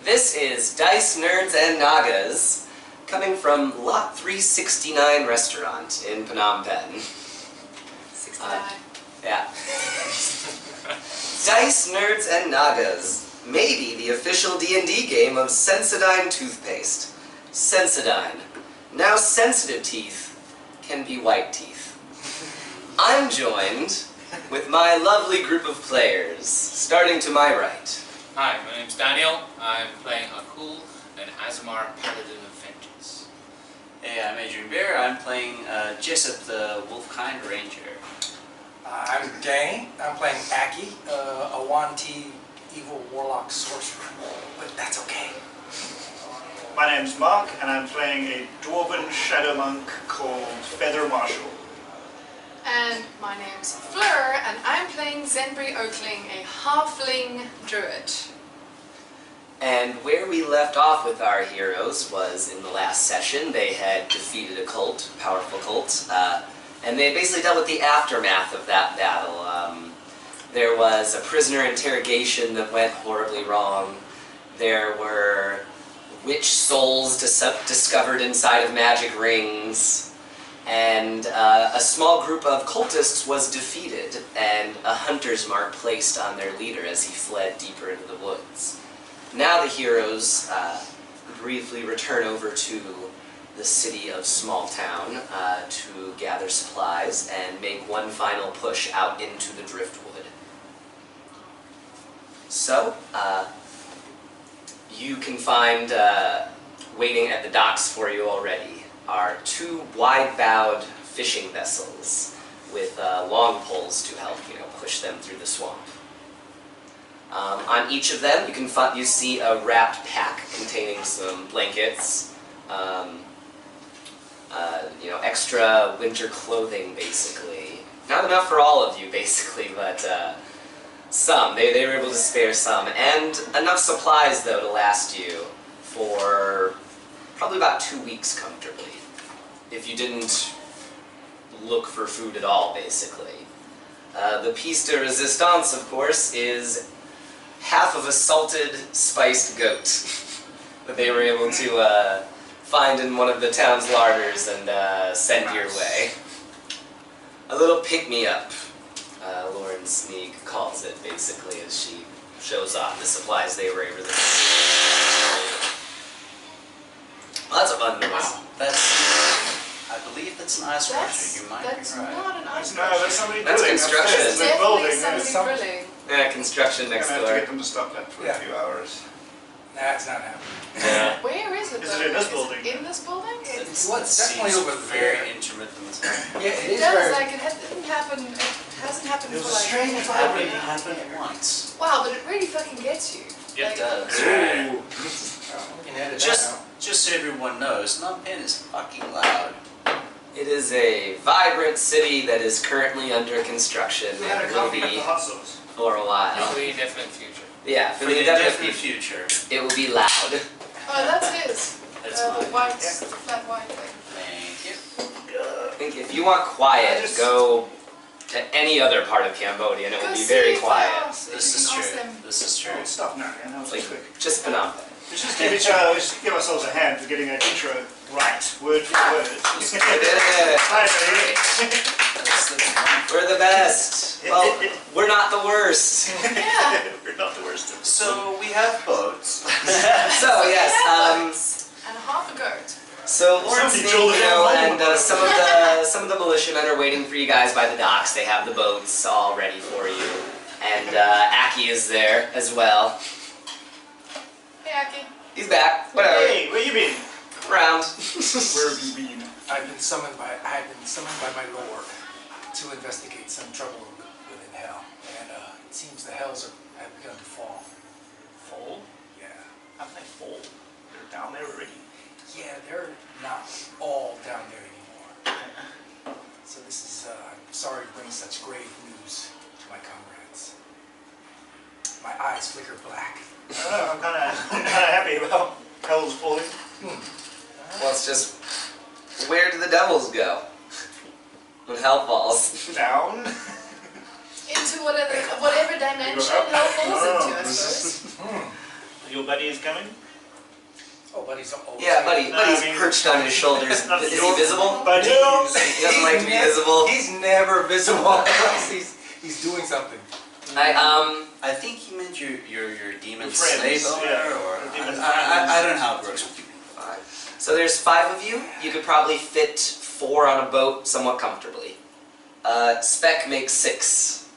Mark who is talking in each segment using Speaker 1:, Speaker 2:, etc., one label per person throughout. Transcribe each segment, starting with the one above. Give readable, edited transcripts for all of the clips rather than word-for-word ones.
Speaker 1: This is Dice, Nerds, and Nagas, coming from Lot 369 Restaurant in Phnom Penh.
Speaker 2: 69.
Speaker 1: Yeah. Dice, Nerds, and Nagas, maybe the official D&D game of Sensodyne toothpaste. Sensodyne. Now sensitive teeth can be white teeth. I'm joined with my lovely group of players, starting to my right.
Speaker 3: Hi, my name's Daniel. I'm playing Akul, an Azamar Paladin of Vengeance.
Speaker 4: Hey, I'm Adrian Bear. I'm playing Jessop, the Wolfkind Ranger.
Speaker 5: I'm Danny. I'm playing Aki, a Wanti evil warlock sorcerer, but that's okay.
Speaker 6: My name's Mark, and I'm playing a dwarven shadow monk called Feather Marshal.
Speaker 2: And my name's Fleur, and I'm playing Zenbri Oakling, a halfling druid.
Speaker 1: And where we left off with our heroes was in the last session. They had defeated a cult, a powerful cult, and they basically dealt with the aftermath of that battle. There was a prisoner interrogation that went horribly wrong. There were witch souls discovered inside of magic rings. And a small group of cultists was defeated, and a hunter's mark placed on their leader as he fled deeper into the woods. Now the heroes briefly return over to the city of Smalltown to gather supplies and make one final push out into the Driftwood. So, you can find, waiting at the docks for you already, are two wide-bowed fishing vessels with long poles to help, push them through the swamp. On each of them, you see a wrapped pack containing some blankets, extra winter clothing, basically. Not enough for all of you, basically, but some. They were able to spare some, and enough supplies, though, to last you for probably about 2 weeks comfortably, if you didn't look for food at all, basically. The piece de resistance, of course, is half of a salted, spiced goat that they were able to find in one of the town's larders and send your way. A little pick-me-up, Lauren Sneak calls it, basically, as she shows off the supplies they were able to. Well, that's a fun noise.
Speaker 4: Wow, I believe that's an ice washer. You might be right.
Speaker 2: That's not an ice
Speaker 6: No,
Speaker 2: washer.
Speaker 6: that's somebody
Speaker 1: That's
Speaker 6: drilling
Speaker 1: construction.
Speaker 6: upstairs.
Speaker 2: It's
Speaker 6: They're
Speaker 2: definitely
Speaker 6: building.
Speaker 2: somebody drilling.
Speaker 1: Yeah, construction next
Speaker 6: We're going to have to
Speaker 1: door.
Speaker 6: get them to stop that for a few hours.
Speaker 5: That's not happening.
Speaker 1: Yeah.
Speaker 2: Where is it,
Speaker 6: Is
Speaker 2: though?
Speaker 6: it in this building?
Speaker 2: In this building?
Speaker 5: Well, it's definitely
Speaker 4: seems
Speaker 5: over
Speaker 4: very
Speaker 5: there.
Speaker 4: intermittent.
Speaker 5: Yeah, it
Speaker 2: It
Speaker 5: is
Speaker 2: does,
Speaker 5: very...
Speaker 2: like, it didn't happen, it hasn't happened
Speaker 6: It was
Speaker 2: for,
Speaker 6: a
Speaker 2: like...
Speaker 6: strange
Speaker 4: It
Speaker 6: vibe.
Speaker 4: happened once.
Speaker 2: Wow, but it really fucking gets you.
Speaker 4: It does.
Speaker 6: Ooh.
Speaker 5: We can edit that
Speaker 4: Just
Speaker 5: out.
Speaker 4: so everyone knows, Phnom Penh is fucking loud.
Speaker 1: It is a vibrant city that is currently under construction
Speaker 6: We had a
Speaker 1: and will
Speaker 6: coffee at the
Speaker 1: be
Speaker 6: hot sauce.
Speaker 1: for a while.
Speaker 3: For the indefinite future.
Speaker 1: Yeah,
Speaker 4: For the indefinite future.
Speaker 1: it will be loud.
Speaker 2: Oh, that's his.
Speaker 4: That's
Speaker 2: The
Speaker 4: mine.
Speaker 2: white,
Speaker 6: Yeah.
Speaker 2: the flat white thing.
Speaker 4: Thank you.
Speaker 1: I think if you want quiet, go to any other part of Cambodia and it will
Speaker 2: Go
Speaker 1: be
Speaker 2: see
Speaker 1: very
Speaker 2: if
Speaker 1: quiet.
Speaker 4: This is true. This is true.
Speaker 6: Oh, stop now, man. That was
Speaker 1: Like,
Speaker 6: quick.
Speaker 1: just Phnom Penh.
Speaker 6: We should give ourselves a hand for getting an intro right, word for word.
Speaker 1: We did it!
Speaker 6: Hi, everybody.
Speaker 1: We're the best! Well, we're not the worst.
Speaker 2: Yeah.
Speaker 6: We're not the worst.
Speaker 4: So we have boats.
Speaker 1: So, yes,
Speaker 2: And a half a goat.
Speaker 1: so Lauren
Speaker 6: Somebody
Speaker 1: Sneak,
Speaker 6: drilled it in.
Speaker 1: and some of the militiamen are waiting for you guys by the docks. They have the boats all ready for you. And Aki is there as well.
Speaker 2: Hey, Aki.
Speaker 1: He's back. Whatever.
Speaker 6: Hey, where you been?
Speaker 1: Around.
Speaker 6: Where have you been?
Speaker 5: I've been summoned by my lord to investigate some trouble within hell, and it seems the hells have begun to fall.
Speaker 6: Fall?
Speaker 5: Yeah.
Speaker 6: How can they fall? They're down there already.
Speaker 5: Yeah, they're not all down there anymore. So this is, I'm sorry to bring such grave news to my comrades. My eyes flicker black.
Speaker 6: I don't know, I'm kind of happy about hell's falling.
Speaker 1: Well, it's just, where do the devils go when hell falls?
Speaker 6: Down?
Speaker 2: Into whatever dimension hell falls into, I suppose.
Speaker 6: Your buddy is coming?
Speaker 5: Oh, buddy's always
Speaker 1: Yeah,
Speaker 5: here.
Speaker 1: Buddy's
Speaker 6: I mean-
Speaker 1: perched on his shoulders.
Speaker 6: Not
Speaker 1: Is he
Speaker 6: your
Speaker 1: visible?
Speaker 6: buddy.
Speaker 5: No,
Speaker 1: He doesn't like to be visible.
Speaker 5: He's never visible. he's doing something.
Speaker 4: I think he meant your demon
Speaker 6: Your friends,
Speaker 4: slave owner,
Speaker 6: yeah.
Speaker 4: or
Speaker 6: Your demon
Speaker 4: I don't know how it works with you.
Speaker 1: So there's 5 of you. You could probably fit 4 on a boat somewhat comfortably. Spec makes 6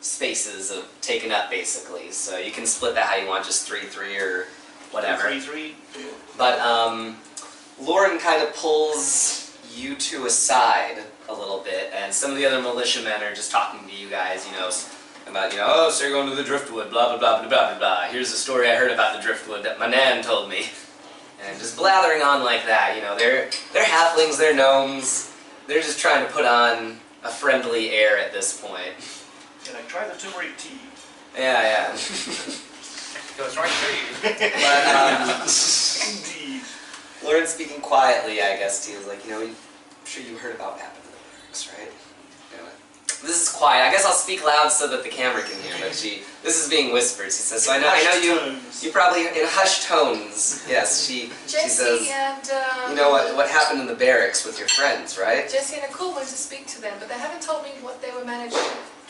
Speaker 1: spaces of taken up basically, so you can split that how you want, just 3-3 or whatever.
Speaker 6: 3-3.
Speaker 1: But Lauren kind of pulls you two aside a little bit, and some of the other militiamen are just talking to you guys, you know, about, you know, oh, so you're going to the Driftwood, blah, blah, blah, blah, blah, blah, blah. Here's a story I heard about the Driftwood that my nan told me. And just blathering on like that, you know, they're halflings, they're gnomes, they're just trying to put on a friendly air at this point.
Speaker 6: Can I try the turmeric tea?
Speaker 1: Yeah.
Speaker 3: Goes right through you.
Speaker 1: But,
Speaker 6: Indeed.
Speaker 1: Lauren speaking quietly, I guess, to you, is like, you know, I'm sure you heard about what happened in the barracks, right? Anyway, this is quiet. I guess I'll speak loud so that the camera can hear, but this is being whispered. She says, so I know you probably, in hushed tones, yes, she says,
Speaker 2: Jesse and
Speaker 1: you know what happened in the barracks with your friends, right?
Speaker 2: Jesse and Nicole went to speak to them, but they haven't told me what they were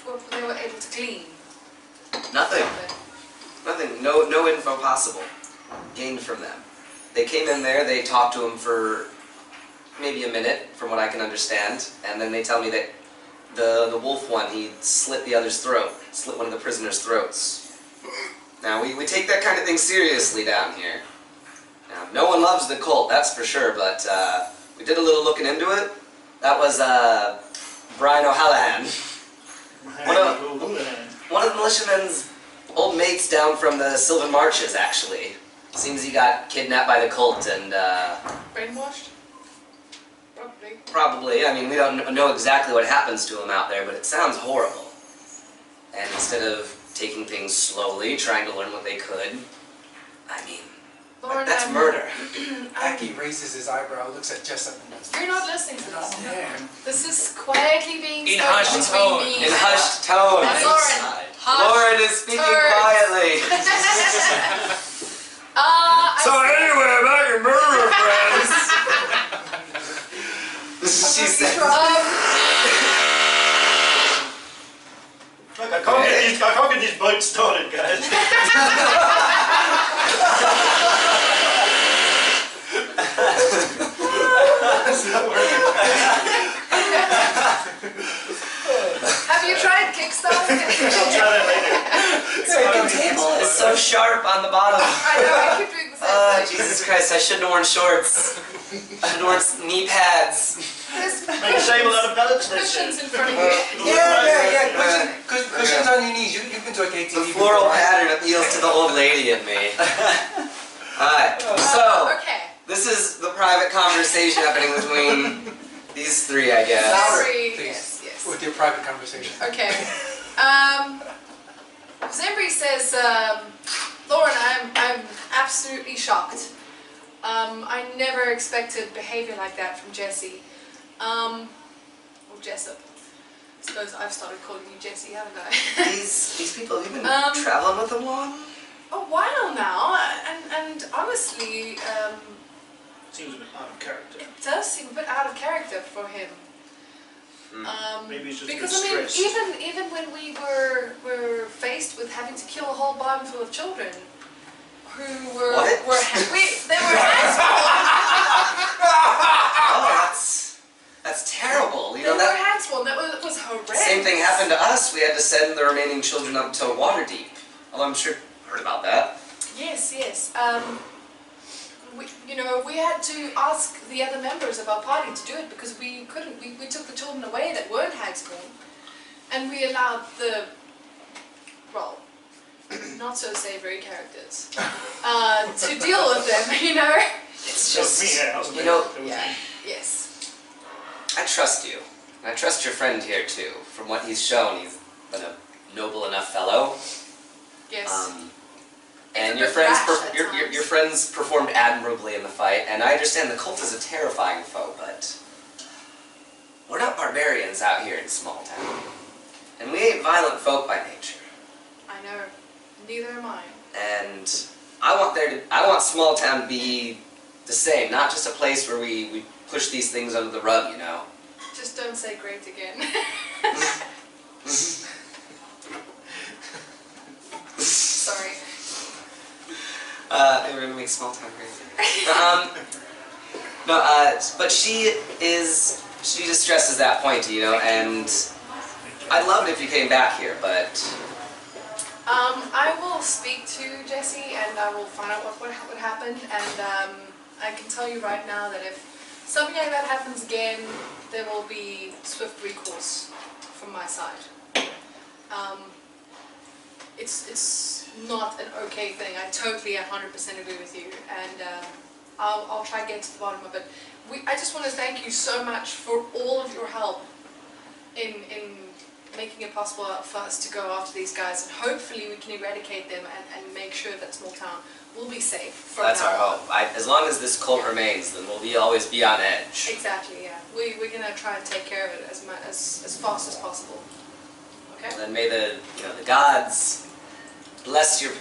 Speaker 2: what they were able to glean.
Speaker 1: Nothing. Nothing. No info possible gained from them. They came in there, they talked to him for maybe a minute, from what I can understand, and then they tell me that the wolf one, he slit the other's throat, slit one of the prisoners' throats. Now, we take that kind of thing seriously down here. Now, no one loves the cult, that's for sure, but we did a little looking into it. That was Brian O'Hallahan. One of the militiamen's old mates down from the Sylvan Marches, actually. Seems he got kidnapped by the cult and,
Speaker 2: Brainwashed? Probably.
Speaker 1: probably, I mean, we don't know exactly what happens to him out there, but it sounds horrible. And instead of taking things slowly, trying to learn what they could, I mean,
Speaker 2: Lauren,
Speaker 1: that's murder.
Speaker 5: Aki raises his eyebrow, looks at Jessop and goes,
Speaker 2: You're not listening to
Speaker 5: "Not
Speaker 2: this.
Speaker 5: there."
Speaker 2: This is quietly being
Speaker 3: In
Speaker 2: spoken
Speaker 3: hushed
Speaker 2: between
Speaker 3: tone.
Speaker 2: me
Speaker 1: In hushed tones.
Speaker 2: and Lauren.
Speaker 4: Inside.
Speaker 1: Lauren is speaking
Speaker 2: tones.
Speaker 1: quietly. So anyway, about your murderer friends. She said.
Speaker 6: Look, I can't get these boats started, guys. It's not working.
Speaker 2: Have you tried Kickstarter?
Speaker 6: I'll try that later.
Speaker 1: The table is so sharp on the bottom.
Speaker 2: I know, I keep doing the same thing.
Speaker 1: Jesus Christ, I shouldn't have worn shorts. I should have worn knee pads.
Speaker 2: There's
Speaker 6: Make a table out of pellets.
Speaker 2: cushions in front of you.
Speaker 5: Yeah. Cushions on your knees. You've been to a KTV.
Speaker 1: The floral pattern appeals to the old lady in me. Alright, so
Speaker 2: Okay.
Speaker 1: this is the private conversation happening between these 3, I guess.
Speaker 2: Zembri,
Speaker 5: Please,
Speaker 2: yes.
Speaker 5: with your private conversation.
Speaker 2: Okay. Zembri says, Lauren, I'm absolutely shocked. I never expected behavior like that from Jesse. Or Jessop. I suppose I've started calling you Jesse, haven't I?
Speaker 1: These people, you've been
Speaker 2: Um,
Speaker 1: traveling with them long?
Speaker 2: A while now, and honestly,
Speaker 6: Seems a bit out of character.
Speaker 2: it does seem a bit out of character for him.
Speaker 6: Maybe he's just a bit
Speaker 2: Because I mean,
Speaker 6: stressed.
Speaker 2: even when we were faced with having to kill a whole barn full of children, who were
Speaker 1: What?
Speaker 2: they were hands-full.
Speaker 1: Oh, that's terrible. You
Speaker 2: They
Speaker 1: know,
Speaker 2: were
Speaker 1: that
Speaker 2: hands-full. That was horrendous.
Speaker 1: same thing happened to us. We had to send the remaining children up to Waterdeep. Although I'm sure you heard about that.
Speaker 2: Yes. We had to ask the other members of our party to do it because we couldn't. We took the children away that weren't hagsborn, and we allowed the, well, not so savoury characters to deal with them. You know.
Speaker 1: It's
Speaker 6: That was
Speaker 1: just,
Speaker 6: me, yeah, that was me.
Speaker 1: you know,
Speaker 6: That was
Speaker 2: Yeah.
Speaker 6: me.
Speaker 2: Yes.
Speaker 1: I trust you. And I trust your friend here too. From what he's shown, he's been a noble enough fellow.
Speaker 2: Yes.
Speaker 1: And
Speaker 2: a
Speaker 1: your
Speaker 2: bit
Speaker 1: friends,
Speaker 2: rash at
Speaker 1: your
Speaker 2: times.
Speaker 1: friends performed admirably in the fight. And I understand the cult is a terrifying foe, but we're not barbarians out here in Smalltown, and we ain't violent folk by nature.
Speaker 2: I know. Neither am I.
Speaker 1: and I want Smalltown to be the same, not just a place where we push these things under the rug, you know.
Speaker 2: Just don't say great again. Sorry.
Speaker 1: They were gonna make Smalltown great. But she just stresses that point, you know, and I'd love it if you came back here, but
Speaker 2: I will speak to Jesse and I will find out what happened, and I can tell you right now that if something like that happens again, there will be swift recourse from my side. It's not an okay thing. I totally 100% agree with you, and I'll try to get to the bottom of it. I just want to thank you so much for all of your help in making it possible for us to go after these guys, and hopefully we can eradicate them and make sure that Smalltown will be safe from
Speaker 1: that's
Speaker 2: now
Speaker 1: our
Speaker 2: on.
Speaker 1: hope. As long as this cult remains, then we'll always be on edge.
Speaker 2: Exactly, yeah. We're going to try and take care of it as fast as possible. Okay?
Speaker 1: And then may the gods bless your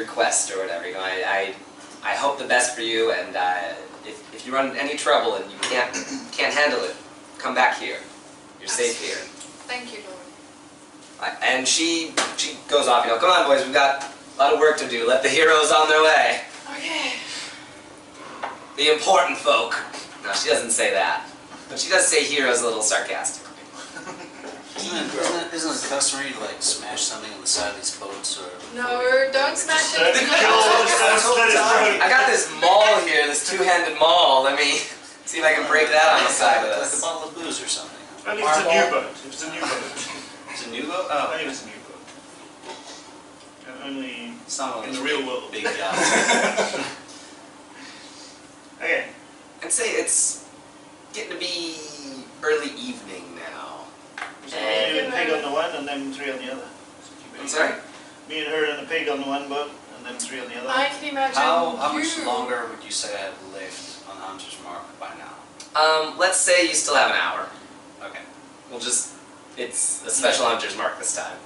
Speaker 1: quest or whatever. You know, I hope the best for you, and if you run into any trouble and you can't handle it, come back here. You're safe here.
Speaker 2: Thank you, Lord.
Speaker 1: And she goes off. You know, come on, boys, we've got a lot of work to do. Let the heroes on their way.
Speaker 2: Okay.
Speaker 1: The important folk. No, she doesn't say that, but she does say heroes a little sarcastically.
Speaker 4: Isn't it customary to like smash something on the side of these boats or?
Speaker 2: No, don't smash it.
Speaker 1: I got this maul here, this two-handed maul. Let me see if I can break that on the side of
Speaker 4: Like a
Speaker 1: this.
Speaker 4: bottle of booze or something.
Speaker 6: Well, if it's a new boat. If it's a new boat.
Speaker 4: It's a new boat?
Speaker 6: I
Speaker 4: Oh.
Speaker 6: think it's a new boat. And only
Speaker 4: It's not one of
Speaker 6: in the
Speaker 4: those
Speaker 6: real world.
Speaker 4: big yachts.
Speaker 6: Okay.
Speaker 1: I'd say it's getting to be early evening now.
Speaker 6: So me and a pig on the one and them three on the other.
Speaker 1: I'm sorry?
Speaker 6: Me and her and a pig on the one boat and them three on the other.
Speaker 2: I can imagine
Speaker 4: How
Speaker 2: you.
Speaker 4: much longer would you say I've lived on the Hunter's Mark by now?
Speaker 1: Let's say you still have an hour.
Speaker 4: Okay.
Speaker 1: It's a special hunter's mark this time.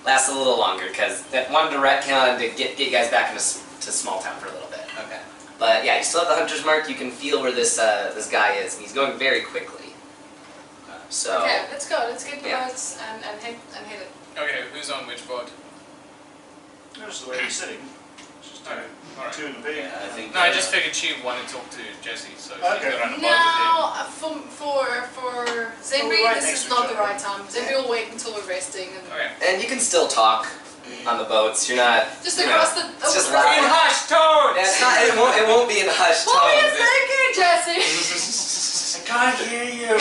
Speaker 1: Lasts a little longer because that one direct count to get you guys back into Smalltown for a little bit.
Speaker 4: Okay.
Speaker 1: But yeah, you still have the hunter's mark. You can feel where this guy is, and he's going very quickly. So
Speaker 2: Okay, let's go. Let's get the
Speaker 1: Yeah.
Speaker 2: boats and hit it.
Speaker 3: Okay, who's on which boat?
Speaker 6: That's the way he's sitting. It's just
Speaker 3: Alright, alright.
Speaker 6: two and a pig.
Speaker 4: Yeah, I think.
Speaker 3: No, I just figured she wanted to talk to Jesse, so she
Speaker 6: Okay.
Speaker 3: could run a boat with
Speaker 2: No, for Zembri,
Speaker 6: right
Speaker 2: this
Speaker 6: next
Speaker 2: is
Speaker 6: to
Speaker 2: not
Speaker 6: each
Speaker 2: the
Speaker 6: other.
Speaker 2: right time. Zembri will wait until we're resting. And
Speaker 3: him. Okay.
Speaker 1: and you can still talk on the boats. You're not
Speaker 2: just
Speaker 1: you
Speaker 2: across
Speaker 1: know,
Speaker 2: the.
Speaker 1: It's just
Speaker 2: across
Speaker 1: loud.
Speaker 2: the-
Speaker 3: hushed tones!
Speaker 1: Yeah, it's not. It won't be in hushed
Speaker 2: What were you
Speaker 1: tones.
Speaker 2: thinking, Jesse?
Speaker 4: I can't hear you.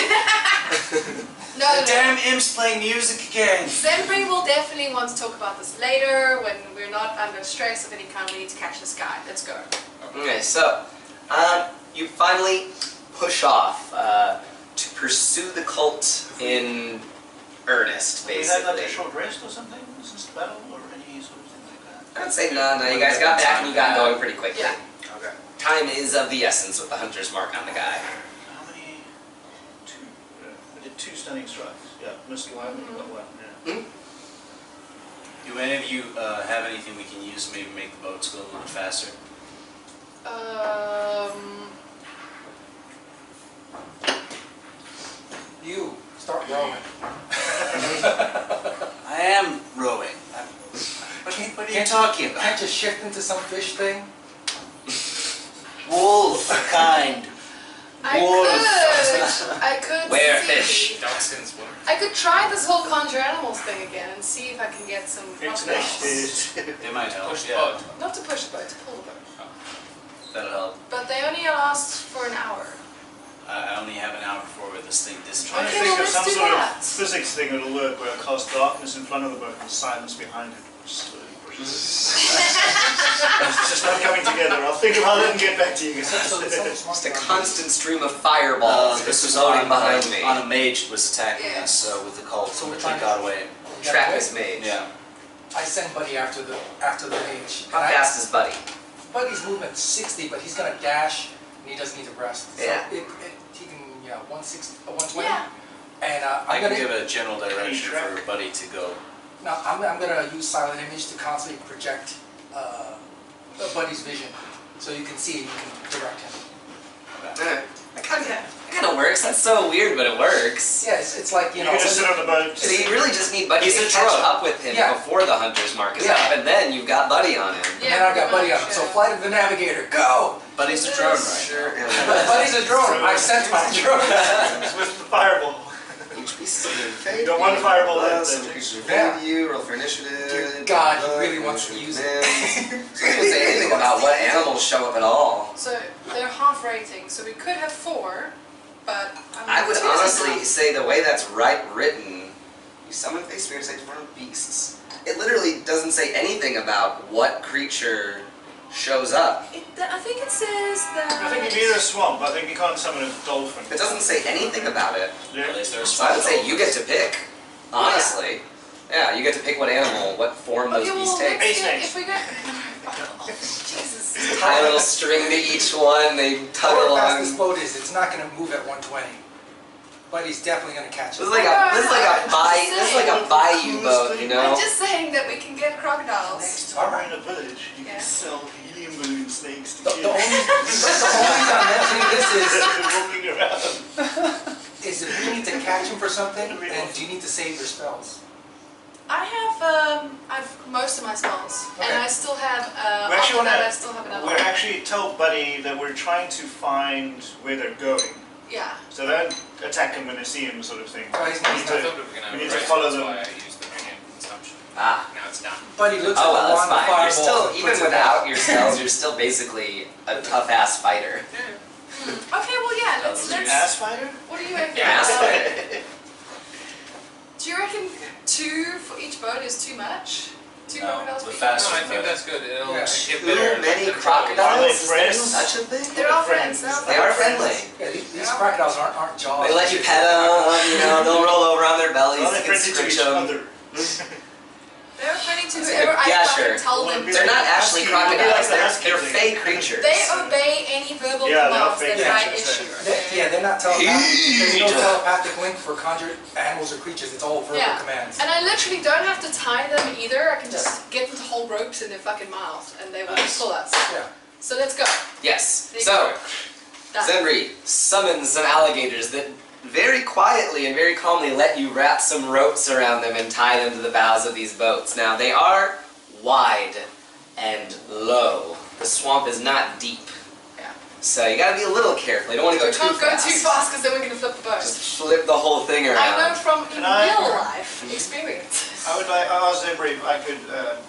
Speaker 2: No.
Speaker 4: The damn imp's playing music again.
Speaker 2: Zembri will definitely want to talk about this later when we're not under stress of any kind. We need to catch this guy. Let's go.
Speaker 1: Okay, so you finally push off to pursue the cult in earnest,
Speaker 6: We had like
Speaker 1: basically.
Speaker 6: a short rest or something since the battle or any sort of thing like that.
Speaker 1: I'd say no. You guys got back and you got going pretty quickly.
Speaker 2: Yeah.
Speaker 6: Okay.
Speaker 1: Time is of the essence with the hunter's mark on the guy.
Speaker 6: How many? Two. We did two stunning strikes. Yeah, missed one, you got one. Yeah.
Speaker 4: Do any of you have anything we can use to maybe make the boats go a little bit faster?
Speaker 5: You start rowing.
Speaker 4: I am rowing. What are you talking about?
Speaker 5: Can't you shift into some fish thing?
Speaker 4: Wolf kind.
Speaker 2: I could
Speaker 1: Where
Speaker 2: see.
Speaker 1: fish?
Speaker 3: Dachshunds will.
Speaker 2: I could try this whole conjure animals thing again and see if I can get some
Speaker 6: It's
Speaker 2: crocodiles.
Speaker 6: next.
Speaker 4: They might help.
Speaker 3: Push the
Speaker 4: Yeah.
Speaker 3: boat.
Speaker 2: Not to push the boat, to pull the boat.
Speaker 4: That'll help.
Speaker 2: But they only last for an hour.
Speaker 4: I only have an hour before this thing
Speaker 6: Trying
Speaker 4: discharges.
Speaker 6: to
Speaker 2: Okay,
Speaker 6: think
Speaker 2: well,
Speaker 6: of some
Speaker 2: let's do
Speaker 6: sort
Speaker 2: that.
Speaker 6: of physics thing that'll work where I cast darkness in front of the boat and silence behind it, which slowly pushes it. It's just not coming together. I'll think of how that can get back to you guys.
Speaker 1: Just a constant stream of fireballs
Speaker 4: This was
Speaker 1: floating
Speaker 4: on,
Speaker 1: behind me.
Speaker 4: on a mage was attacking
Speaker 2: Yeah.
Speaker 4: us with the cult,
Speaker 5: So we're
Speaker 4: but
Speaker 5: trying
Speaker 4: they
Speaker 5: to-
Speaker 4: got away.
Speaker 1: Trappist mage.
Speaker 4: Yeah.
Speaker 5: I send Buddy after the mage.
Speaker 1: How fast is Buddy?
Speaker 5: Buddy's movement 60, but he's gonna dash and he doesn't need to rest. So
Speaker 1: Yeah.
Speaker 5: he can 160, 120.
Speaker 2: Yeah.
Speaker 5: And
Speaker 4: I
Speaker 5: I'm
Speaker 4: can
Speaker 5: gonna
Speaker 4: give a general direction
Speaker 6: track?
Speaker 4: for Buddy to go.
Speaker 5: no, I'm gonna use silent image to constantly project Buddy's vision, so you can see and you can direct him.
Speaker 1: That kind of works. That's so weird, but it works.
Speaker 5: Yeah, it's like,
Speaker 6: You can just sit on the boat.
Speaker 1: So you really just need Buddy
Speaker 4: He's
Speaker 1: to
Speaker 4: a
Speaker 1: catch
Speaker 4: drone.
Speaker 1: up with him
Speaker 5: Yeah.
Speaker 1: before the hunter's mark is
Speaker 5: Yeah.
Speaker 1: up, and then you've got Buddy on him.
Speaker 5: And then I've got
Speaker 2: pretty
Speaker 5: Buddy on
Speaker 2: much,
Speaker 5: him. So
Speaker 2: yeah.
Speaker 5: flight of the navigator, go!
Speaker 4: Buddy's a drone, right?
Speaker 1: Sure.
Speaker 5: But Buddy's a drone. I've sent my drone.
Speaker 6: With the fireball.
Speaker 1: Each piece of
Speaker 6: You don't want a fireball then.
Speaker 1: Some creatures
Speaker 5: Yeah.
Speaker 1: you, roll for initiative.
Speaker 5: Dear God, he really wants to use it.
Speaker 1: So it doesn't say anything about what animals show up at all.
Speaker 2: So they're half rating, so we could have 4, but
Speaker 1: I would
Speaker 2: two isn't
Speaker 1: honestly
Speaker 2: enough.
Speaker 1: say the way that's written, you summon face spirits like different beasts. It literally doesn't say anything about what creature shows up.
Speaker 2: I think it says that.
Speaker 6: I think you need a swamp. I think you can't summon a dolphin.
Speaker 1: It doesn't say anything about it.
Speaker 6: Yeah.
Speaker 4: At least there's
Speaker 1: So I would say you get to pick. Honestly. Yeah, you get to pick what animal, what form those
Speaker 2: Okay,
Speaker 1: beasts
Speaker 2: well,
Speaker 1: take.
Speaker 2: let's
Speaker 6: Hey,
Speaker 2: get,
Speaker 6: snakes.
Speaker 2: if we get. Oh, Jesus.
Speaker 1: Tie a little string to each one, they tug
Speaker 5: How fast
Speaker 1: along.
Speaker 5: this boat is, it's not going to move at 120. Buddy's definitely going to catch
Speaker 1: This
Speaker 5: it.
Speaker 1: is like a bayou boat, you know?
Speaker 2: I'm just saying that we can get crocodiles.
Speaker 6: Next time we're in a village, you
Speaker 2: Yeah.
Speaker 6: can sell helium balloon snakes to
Speaker 5: The
Speaker 6: kids.
Speaker 5: only reason I'm mentioning this
Speaker 6: walking around.
Speaker 5: is if you need to catch him for something, then do you need to save your spells?
Speaker 2: I've most of my spells,
Speaker 5: Okay.
Speaker 2: and I still have.
Speaker 6: We actually
Speaker 2: After that,
Speaker 6: wanna-
Speaker 2: I still have another
Speaker 6: We're
Speaker 2: one.
Speaker 6: actually told Buddy that we're trying to find where they're going.
Speaker 2: Yeah.
Speaker 6: So don't attack them when they see him, sort of thing.
Speaker 5: Oh, he's
Speaker 6: We
Speaker 5: not-
Speaker 6: need
Speaker 3: I
Speaker 6: to-
Speaker 3: thought we were gonna
Speaker 6: we need
Speaker 3: have
Speaker 6: to
Speaker 3: a race,
Speaker 6: follow
Speaker 3: that's
Speaker 6: them.
Speaker 3: why I used the premium consumption.
Speaker 1: Ah.
Speaker 3: Now it's done.
Speaker 5: Buddy looks
Speaker 1: Oh
Speaker 5: at
Speaker 1: well,
Speaker 5: the
Speaker 1: that's
Speaker 5: wand, the
Speaker 1: fine.
Speaker 5: fireball.
Speaker 1: You're still,
Speaker 5: puts
Speaker 1: even
Speaker 5: it
Speaker 1: without
Speaker 5: back.
Speaker 1: your spells, you're still basically a tough-ass fighter.
Speaker 2: Okay. Well, yeah. Let's.
Speaker 6: Ass fighter?
Speaker 2: What do you reckon?
Speaker 3: Yeah, ass
Speaker 1: fighter.
Speaker 2: Do you reckon 2 for each boat is too much? 2
Speaker 4: No,
Speaker 2: crocodiles
Speaker 4: the
Speaker 2: for each
Speaker 4: fast-
Speaker 3: No, I think that's good. It'll
Speaker 5: Yeah.
Speaker 3: get
Speaker 1: Too
Speaker 3: better.
Speaker 1: many
Speaker 6: Are
Speaker 1: crocodiles?
Speaker 6: they
Speaker 1: Is there
Speaker 6: friends?
Speaker 1: such a thing?
Speaker 2: They're all friends.
Speaker 1: They are friendly.
Speaker 5: Yeah, these crocodiles aren't jaws.
Speaker 1: They let you pet them, you know, they'll roll over on their bellies,
Speaker 6: Are they
Speaker 1: you can
Speaker 6: friendly to
Speaker 1: scritch
Speaker 6: each
Speaker 1: them.
Speaker 6: other?
Speaker 2: They're friendly to whoever I
Speaker 1: Yeah,
Speaker 2: fucking
Speaker 1: sure.
Speaker 2: tell
Speaker 6: Well,
Speaker 2: them.
Speaker 6: it'd be
Speaker 1: They're
Speaker 6: like
Speaker 1: not actually
Speaker 6: husky- it'd be
Speaker 1: crocodiles,
Speaker 6: like the
Speaker 1: they're
Speaker 6: husky thing.
Speaker 1: fake creatures.
Speaker 2: They obey any verbal
Speaker 6: Yeah, they're
Speaker 2: commands
Speaker 6: fake
Speaker 2: that I
Speaker 6: creatures,
Speaker 2: issue.
Speaker 5: Yeah, they're not telepathic. There's no
Speaker 1: Hey!
Speaker 5: telepathic link for conjured animals or creatures. It's all verbal
Speaker 2: Yeah.
Speaker 5: commands.
Speaker 2: And I literally don't have to tie them either. I can just get them to hold ropes in their fucking mouth and they will just pull us.
Speaker 5: Yeah.
Speaker 2: So let's go.
Speaker 1: Yes,
Speaker 2: There you
Speaker 1: so,
Speaker 2: Done.
Speaker 1: Zenri summons some alligators that very quietly and very calmly let you wrap some ropes around them and tie them to the bows of these boats. Now, they are wide and low. The swamp is not deep.
Speaker 2: Yeah.
Speaker 1: So you gotta be a little careful. You don't want to
Speaker 2: We
Speaker 1: go
Speaker 2: can't
Speaker 1: too
Speaker 2: go
Speaker 1: fast.
Speaker 2: too fast because then we're going to flip the boat.
Speaker 1: Just flip the whole thing around.
Speaker 2: I know from in
Speaker 6: Can I-
Speaker 2: real life experience.
Speaker 6: I would like, I asked Zebra if I could,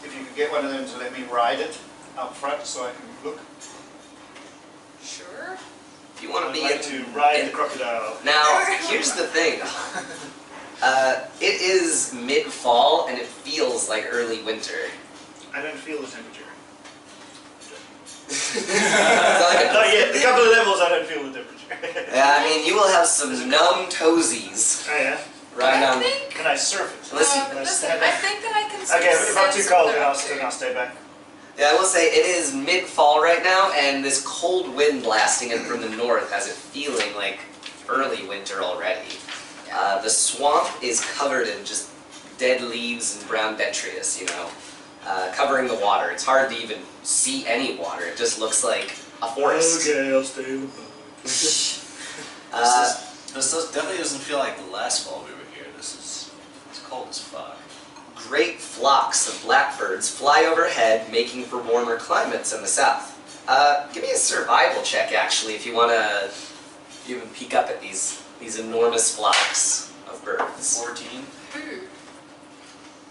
Speaker 6: if you could get one of them to let me ride it up front so I can look.
Speaker 2: Sure.
Speaker 1: If you want
Speaker 6: I'd
Speaker 1: to be
Speaker 6: like to ride the crocodile.
Speaker 1: Now, here's the thing. It is mid-fall and it feels like early winter.
Speaker 6: I don't feel the temperature.
Speaker 1: It's not like a-
Speaker 6: Not yet. A couple of levels, I don't feel the temperature.
Speaker 1: yeah, I mean, you will have some numb toesies
Speaker 6: Oh yeah.
Speaker 1: right
Speaker 2: I
Speaker 1: now.
Speaker 2: think.
Speaker 6: Can I surf it?
Speaker 1: Listen,
Speaker 2: Listen, I think that I can.
Speaker 6: Okay, if I'm too
Speaker 2: sense
Speaker 6: cold,
Speaker 2: what
Speaker 6: then
Speaker 2: they're
Speaker 6: I'll,
Speaker 2: up to.
Speaker 6: then I'll stay back.
Speaker 1: Yeah, I will say it is mid-fall right now, and this cold wind blasting in from the north has it feeling like early winter already. The swamp is covered in just dead leaves and brown detritus, you know, covering the water. It's hard to even see any water. It just looks like a forest.
Speaker 6: Okay, I'll stay in the boat.
Speaker 4: This definitely doesn't feel like the last fall we were here. It's cold as fuck.
Speaker 1: Great flocks of blackbirds fly overhead, making for warmer climates in the south. Give me a survival check, actually, if you want to even peek up at these enormous flocks of birds.
Speaker 4: 14.
Speaker 2: Ooh.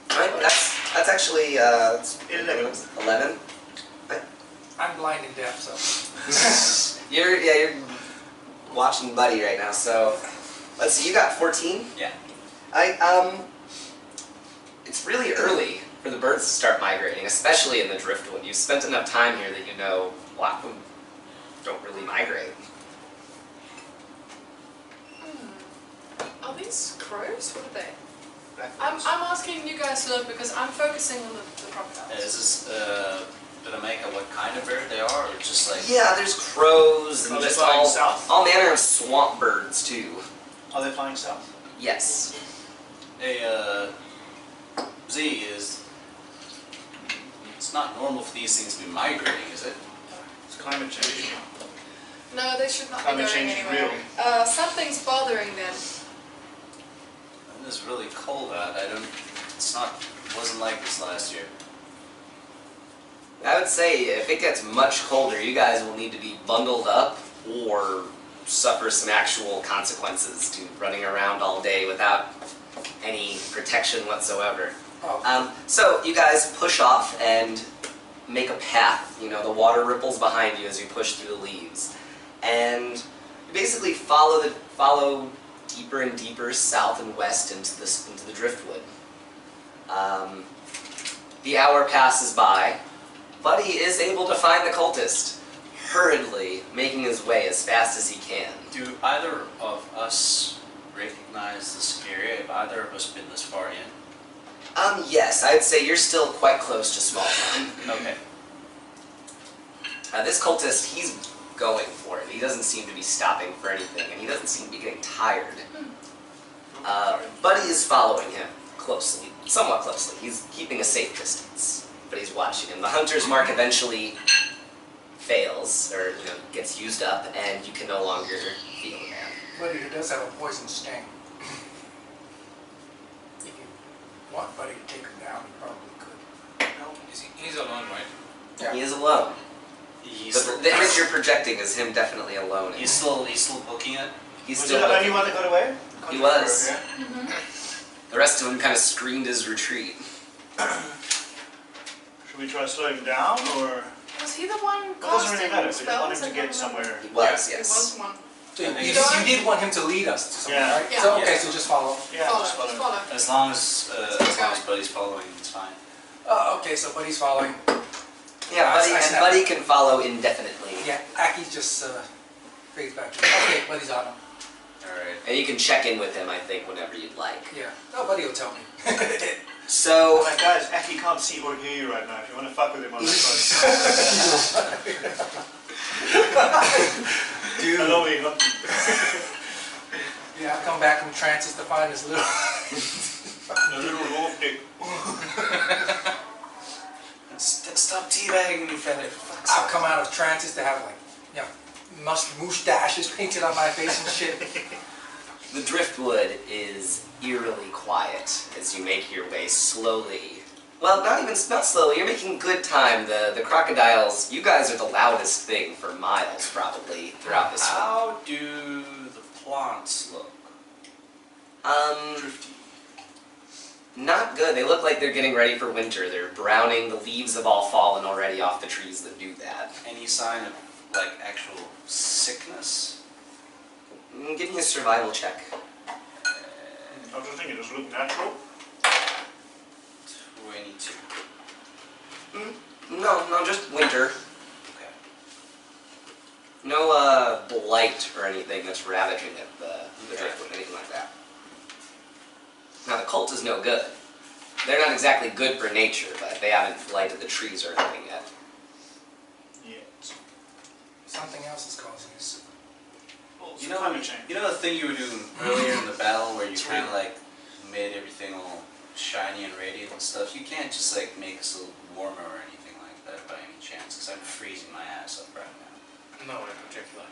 Speaker 1: Right, that's actually it's 11.
Speaker 5: I'm blind and deaf, so.
Speaker 1: You're watching Buddy right now. So let's see. You got 14.
Speaker 4: Yeah.
Speaker 1: It's really early for the birds to start migrating, especially in the Driftwood. You've spent enough time here that you know a lot of them don't really migrate.
Speaker 2: Are these crows? What are they?
Speaker 6: Black
Speaker 2: I'm
Speaker 6: birds.
Speaker 2: asking you guys to look because I'm focusing on the crocodiles.
Speaker 4: Is this, did I make out what kind of bird they are, or just like...
Speaker 1: Yeah, there's crows and
Speaker 6: Are they
Speaker 1: just
Speaker 6: flying south?
Speaker 1: all manner of swamp birds too.
Speaker 6: Are they flying south?
Speaker 1: Yes.
Speaker 4: Hey, Z is It's not normal for these things to be migrating, is it?
Speaker 6: It's climate change.
Speaker 2: No, they should not
Speaker 6: Climate
Speaker 2: be going
Speaker 6: change is
Speaker 2: anywhere. Something's bothering them.
Speaker 4: It is really cold out. It wasn't like this last year.
Speaker 1: I would say if it gets much colder, you guys will need to be bundled up or suffer some actual consequences to running around all day without any protection whatsoever.
Speaker 5: Oh.
Speaker 1: So you guys push off and make a path. You know, the water ripples behind you as you push through the leaves. And you basically follow deeper and deeper south and west into the driftwood. The hour passes by. Buddy is able to find the cultist, hurriedly making his way as fast as he can.
Speaker 4: Do either of us recognize this area? Have either of us been this far in?
Speaker 1: Yes, I'd say you're still quite close to Smalltown.
Speaker 4: Okay.
Speaker 1: This cultist, he's going for it. He doesn't seem to be stopping for anything, and he doesn't seem to be getting tired. Buddy is following him closely, somewhat closely. He's keeping a safe distance, but he's watching him. The hunter's mark eventually fails, or gets used up, and you can no longer feel the man.
Speaker 5: Buddy, he does have a poison sting. If you want Buddy to take him down, you probably could.
Speaker 3: No, he's alone, right?
Speaker 5: Yeah.
Speaker 1: He is alone.
Speaker 4: He's
Speaker 1: The image you're projecting is him definitely alone.
Speaker 4: He's still booking it.
Speaker 1: He's
Speaker 6: Was
Speaker 1: still
Speaker 6: it the only
Speaker 1: looking.
Speaker 6: one that got away?
Speaker 1: He was.
Speaker 6: Yeah.
Speaker 1: The rest of them kind of screamed his retreat.
Speaker 6: Should we try slowing him down, or?
Speaker 2: Was he the one
Speaker 6: It doesn't
Speaker 2: casting
Speaker 6: really matter. We just want
Speaker 2: spells?
Speaker 6: him to get somewhere.
Speaker 1: He was,
Speaker 2: He
Speaker 1: yes.
Speaker 2: was one.
Speaker 5: So you,
Speaker 4: I think
Speaker 5: you
Speaker 4: it's-
Speaker 5: did want him to lead us to somewhere,
Speaker 6: Yeah.
Speaker 5: right?
Speaker 2: Yeah.
Speaker 5: So, okay,
Speaker 4: Yeah.
Speaker 5: so just follow.
Speaker 6: Yeah,
Speaker 2: Follow,
Speaker 6: just follow him.
Speaker 2: follow.
Speaker 4: As long as Buddy's following, it's fine.
Speaker 5: Okay, so Buddy's following.
Speaker 1: Yeah, Buddy,
Speaker 5: I
Speaker 1: and
Speaker 5: snap.
Speaker 1: Buddy can follow indefinitely.
Speaker 5: Yeah, Aki's just fades back to him. Okay, Buddy's on him.
Speaker 4: Alright.
Speaker 1: And you can check in with him, I think, whenever you'd like.
Speaker 5: Yeah. Oh, Buddy will tell me.
Speaker 1: So,
Speaker 6: Alright guys, Aki can't see or hear you right now. If you want to fuck with him on that
Speaker 5: Dude.
Speaker 6: Hello, Egon.
Speaker 5: Yeah, I come back from trances to find this little...
Speaker 6: The little wolf dick.
Speaker 4: Stop teabagging me, fella.
Speaker 5: I'll come out of trances to have like, mustaches painted on my face and shit.
Speaker 1: the driftwood is eerily quiet as you make your way slowly. Well, not slowly, you're making good time. The crocodiles, you guys are the loudest thing for miles, probably, throughout this one.
Speaker 4: How do the plants look?
Speaker 6: Drifty.
Speaker 1: Not good. They look like they're getting ready for winter. They're browning. The leaves have all fallen already off the trees that do that.
Speaker 4: Any sign of, like, actual sickness?
Speaker 1: Give me a survival check.
Speaker 6: I was thinking, does it look natural?
Speaker 4: 22.
Speaker 1: No, just winter.
Speaker 4: Okay.
Speaker 1: No blight or anything that's ravaging it, the driftwood, anything like that. Now the cult is no good. They're not exactly good for nature, but they haven't blighted the trees or anything yet.
Speaker 6: Yes.
Speaker 5: Something else is causing this.
Speaker 6: Well,
Speaker 4: You know,
Speaker 6: climate change.
Speaker 4: you know the thing you were doing earlier in the battle where you kind of like made everything all shiny and radiant and stuff? You can't just like make us a little warmer or anything like that by any chance, because I'm freezing my ass up right now.
Speaker 3: No, in particular.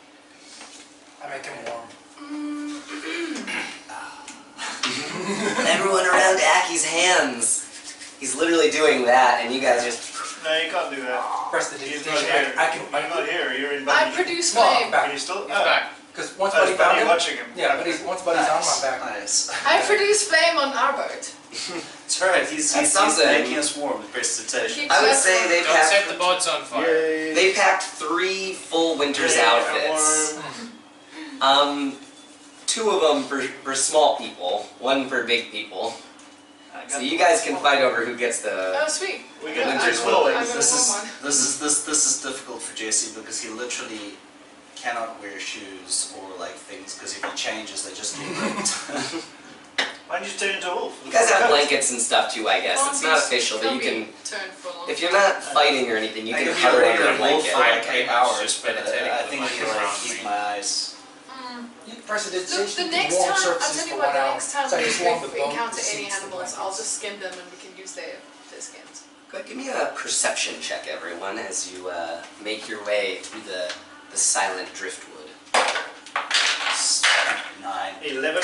Speaker 5: I make him warm.
Speaker 1: Everyone around Aki's hands. He's literally doing that, and you guys just...
Speaker 6: No, you can't do that.
Speaker 5: Press the
Speaker 6: He's
Speaker 5: digitation.
Speaker 6: not here.
Speaker 5: I
Speaker 6: You're not here. You're in
Speaker 2: I
Speaker 6: Buddy.
Speaker 2: produce
Speaker 5: No, I'm
Speaker 2: flame.
Speaker 5: back.
Speaker 6: Are you still?
Speaker 3: He's back.
Speaker 5: Because once
Speaker 6: Oh,
Speaker 5: Buddy
Speaker 6: is
Speaker 5: found
Speaker 6: Buddy
Speaker 5: him,
Speaker 6: watching him?
Speaker 5: yeah, once Buddy's on, I'm back.
Speaker 4: Nice.
Speaker 2: I produce flame on our boat.
Speaker 4: It's alright, he's
Speaker 1: something.
Speaker 4: making us warm with precipitation.
Speaker 2: Keeps
Speaker 1: I would
Speaker 2: us
Speaker 1: say
Speaker 2: warm.
Speaker 1: they
Speaker 3: Don't set the
Speaker 1: packed...
Speaker 3: boats on fire.
Speaker 6: Yay.
Speaker 1: They packed 3 full winter's
Speaker 6: Yay,
Speaker 1: outfits.
Speaker 6: I'm warm.
Speaker 1: 2 of them for small people, 1 for big people.
Speaker 6: I got
Speaker 1: So you guys can fight over who gets the...
Speaker 2: Oh, sweet.
Speaker 6: We get
Speaker 1: Winter's
Speaker 6: the
Speaker 1: clothing.
Speaker 2: I got a
Speaker 4: This
Speaker 2: warm one.
Speaker 4: is difficult for Jesse because he literally cannot wear shoes or like things because if he changes they just get ripped.
Speaker 6: Why don't you turn into a wolf?
Speaker 1: You guys have blankets and stuff too, I guess.
Speaker 2: Can't
Speaker 1: It's
Speaker 2: be-
Speaker 1: not official, but you
Speaker 2: can't
Speaker 1: can...
Speaker 2: be turned full on.
Speaker 1: If you're not fighting or anything, you
Speaker 4: I
Speaker 1: can
Speaker 4: could
Speaker 1: huddle
Speaker 4: be
Speaker 1: under a
Speaker 4: a wolf
Speaker 1: blanket.
Speaker 4: for like
Speaker 3: Pretty
Speaker 4: 8
Speaker 3: much
Speaker 4: hours,
Speaker 3: just
Speaker 4: but
Speaker 3: meditating
Speaker 4: I
Speaker 3: with
Speaker 4: think
Speaker 3: my
Speaker 4: I can like
Speaker 3: around
Speaker 4: keep
Speaker 3: me.
Speaker 4: my eyes.
Speaker 5: You can press the
Speaker 2: The
Speaker 5: digitation.
Speaker 2: next
Speaker 5: warm
Speaker 2: time, I'll
Speaker 5: surfaces
Speaker 2: tell you
Speaker 5: for
Speaker 2: what,
Speaker 5: 1
Speaker 2: the
Speaker 5: hour.
Speaker 2: next time
Speaker 5: So I
Speaker 2: we
Speaker 5: just warm the boat,
Speaker 2: encounter
Speaker 5: the
Speaker 2: any
Speaker 5: seats, the
Speaker 2: animals,
Speaker 5: blankets.
Speaker 2: I'll just skin them and we can use their skins.
Speaker 1: But give me a perception check, everyone, as you make your way through the silent driftwood.
Speaker 4: 9.
Speaker 6: 11.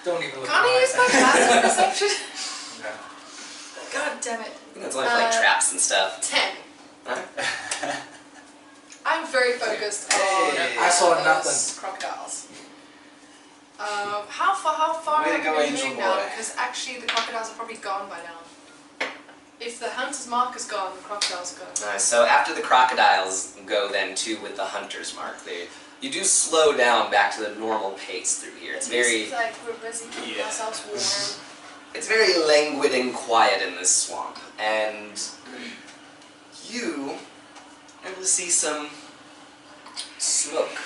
Speaker 5: Don't even look
Speaker 2: Can't I use my passive perception?
Speaker 5: No.
Speaker 2: God damn it.
Speaker 1: I think that's only for like traps and stuff.
Speaker 2: 10.
Speaker 1: Alright.
Speaker 2: I'm very focused on
Speaker 5: I saw
Speaker 2: those
Speaker 5: nothing.
Speaker 2: crocodiles. How far
Speaker 4: Way to
Speaker 2: have
Speaker 4: go,
Speaker 2: we been
Speaker 4: Angel
Speaker 2: moving now?
Speaker 4: Boy.
Speaker 2: Because actually the crocodiles are probably gone by now. If the hunter's mark is gone, the crocodiles are gone.
Speaker 1: So after the crocodiles go then too with the hunter's mark, you do slow down back to the normal pace through here. It's very,
Speaker 2: It's like we're busy keeping
Speaker 4: Yeah.
Speaker 2: ourselves warm.
Speaker 1: it's very languid and quiet in this swamp, and you are able to see some smoke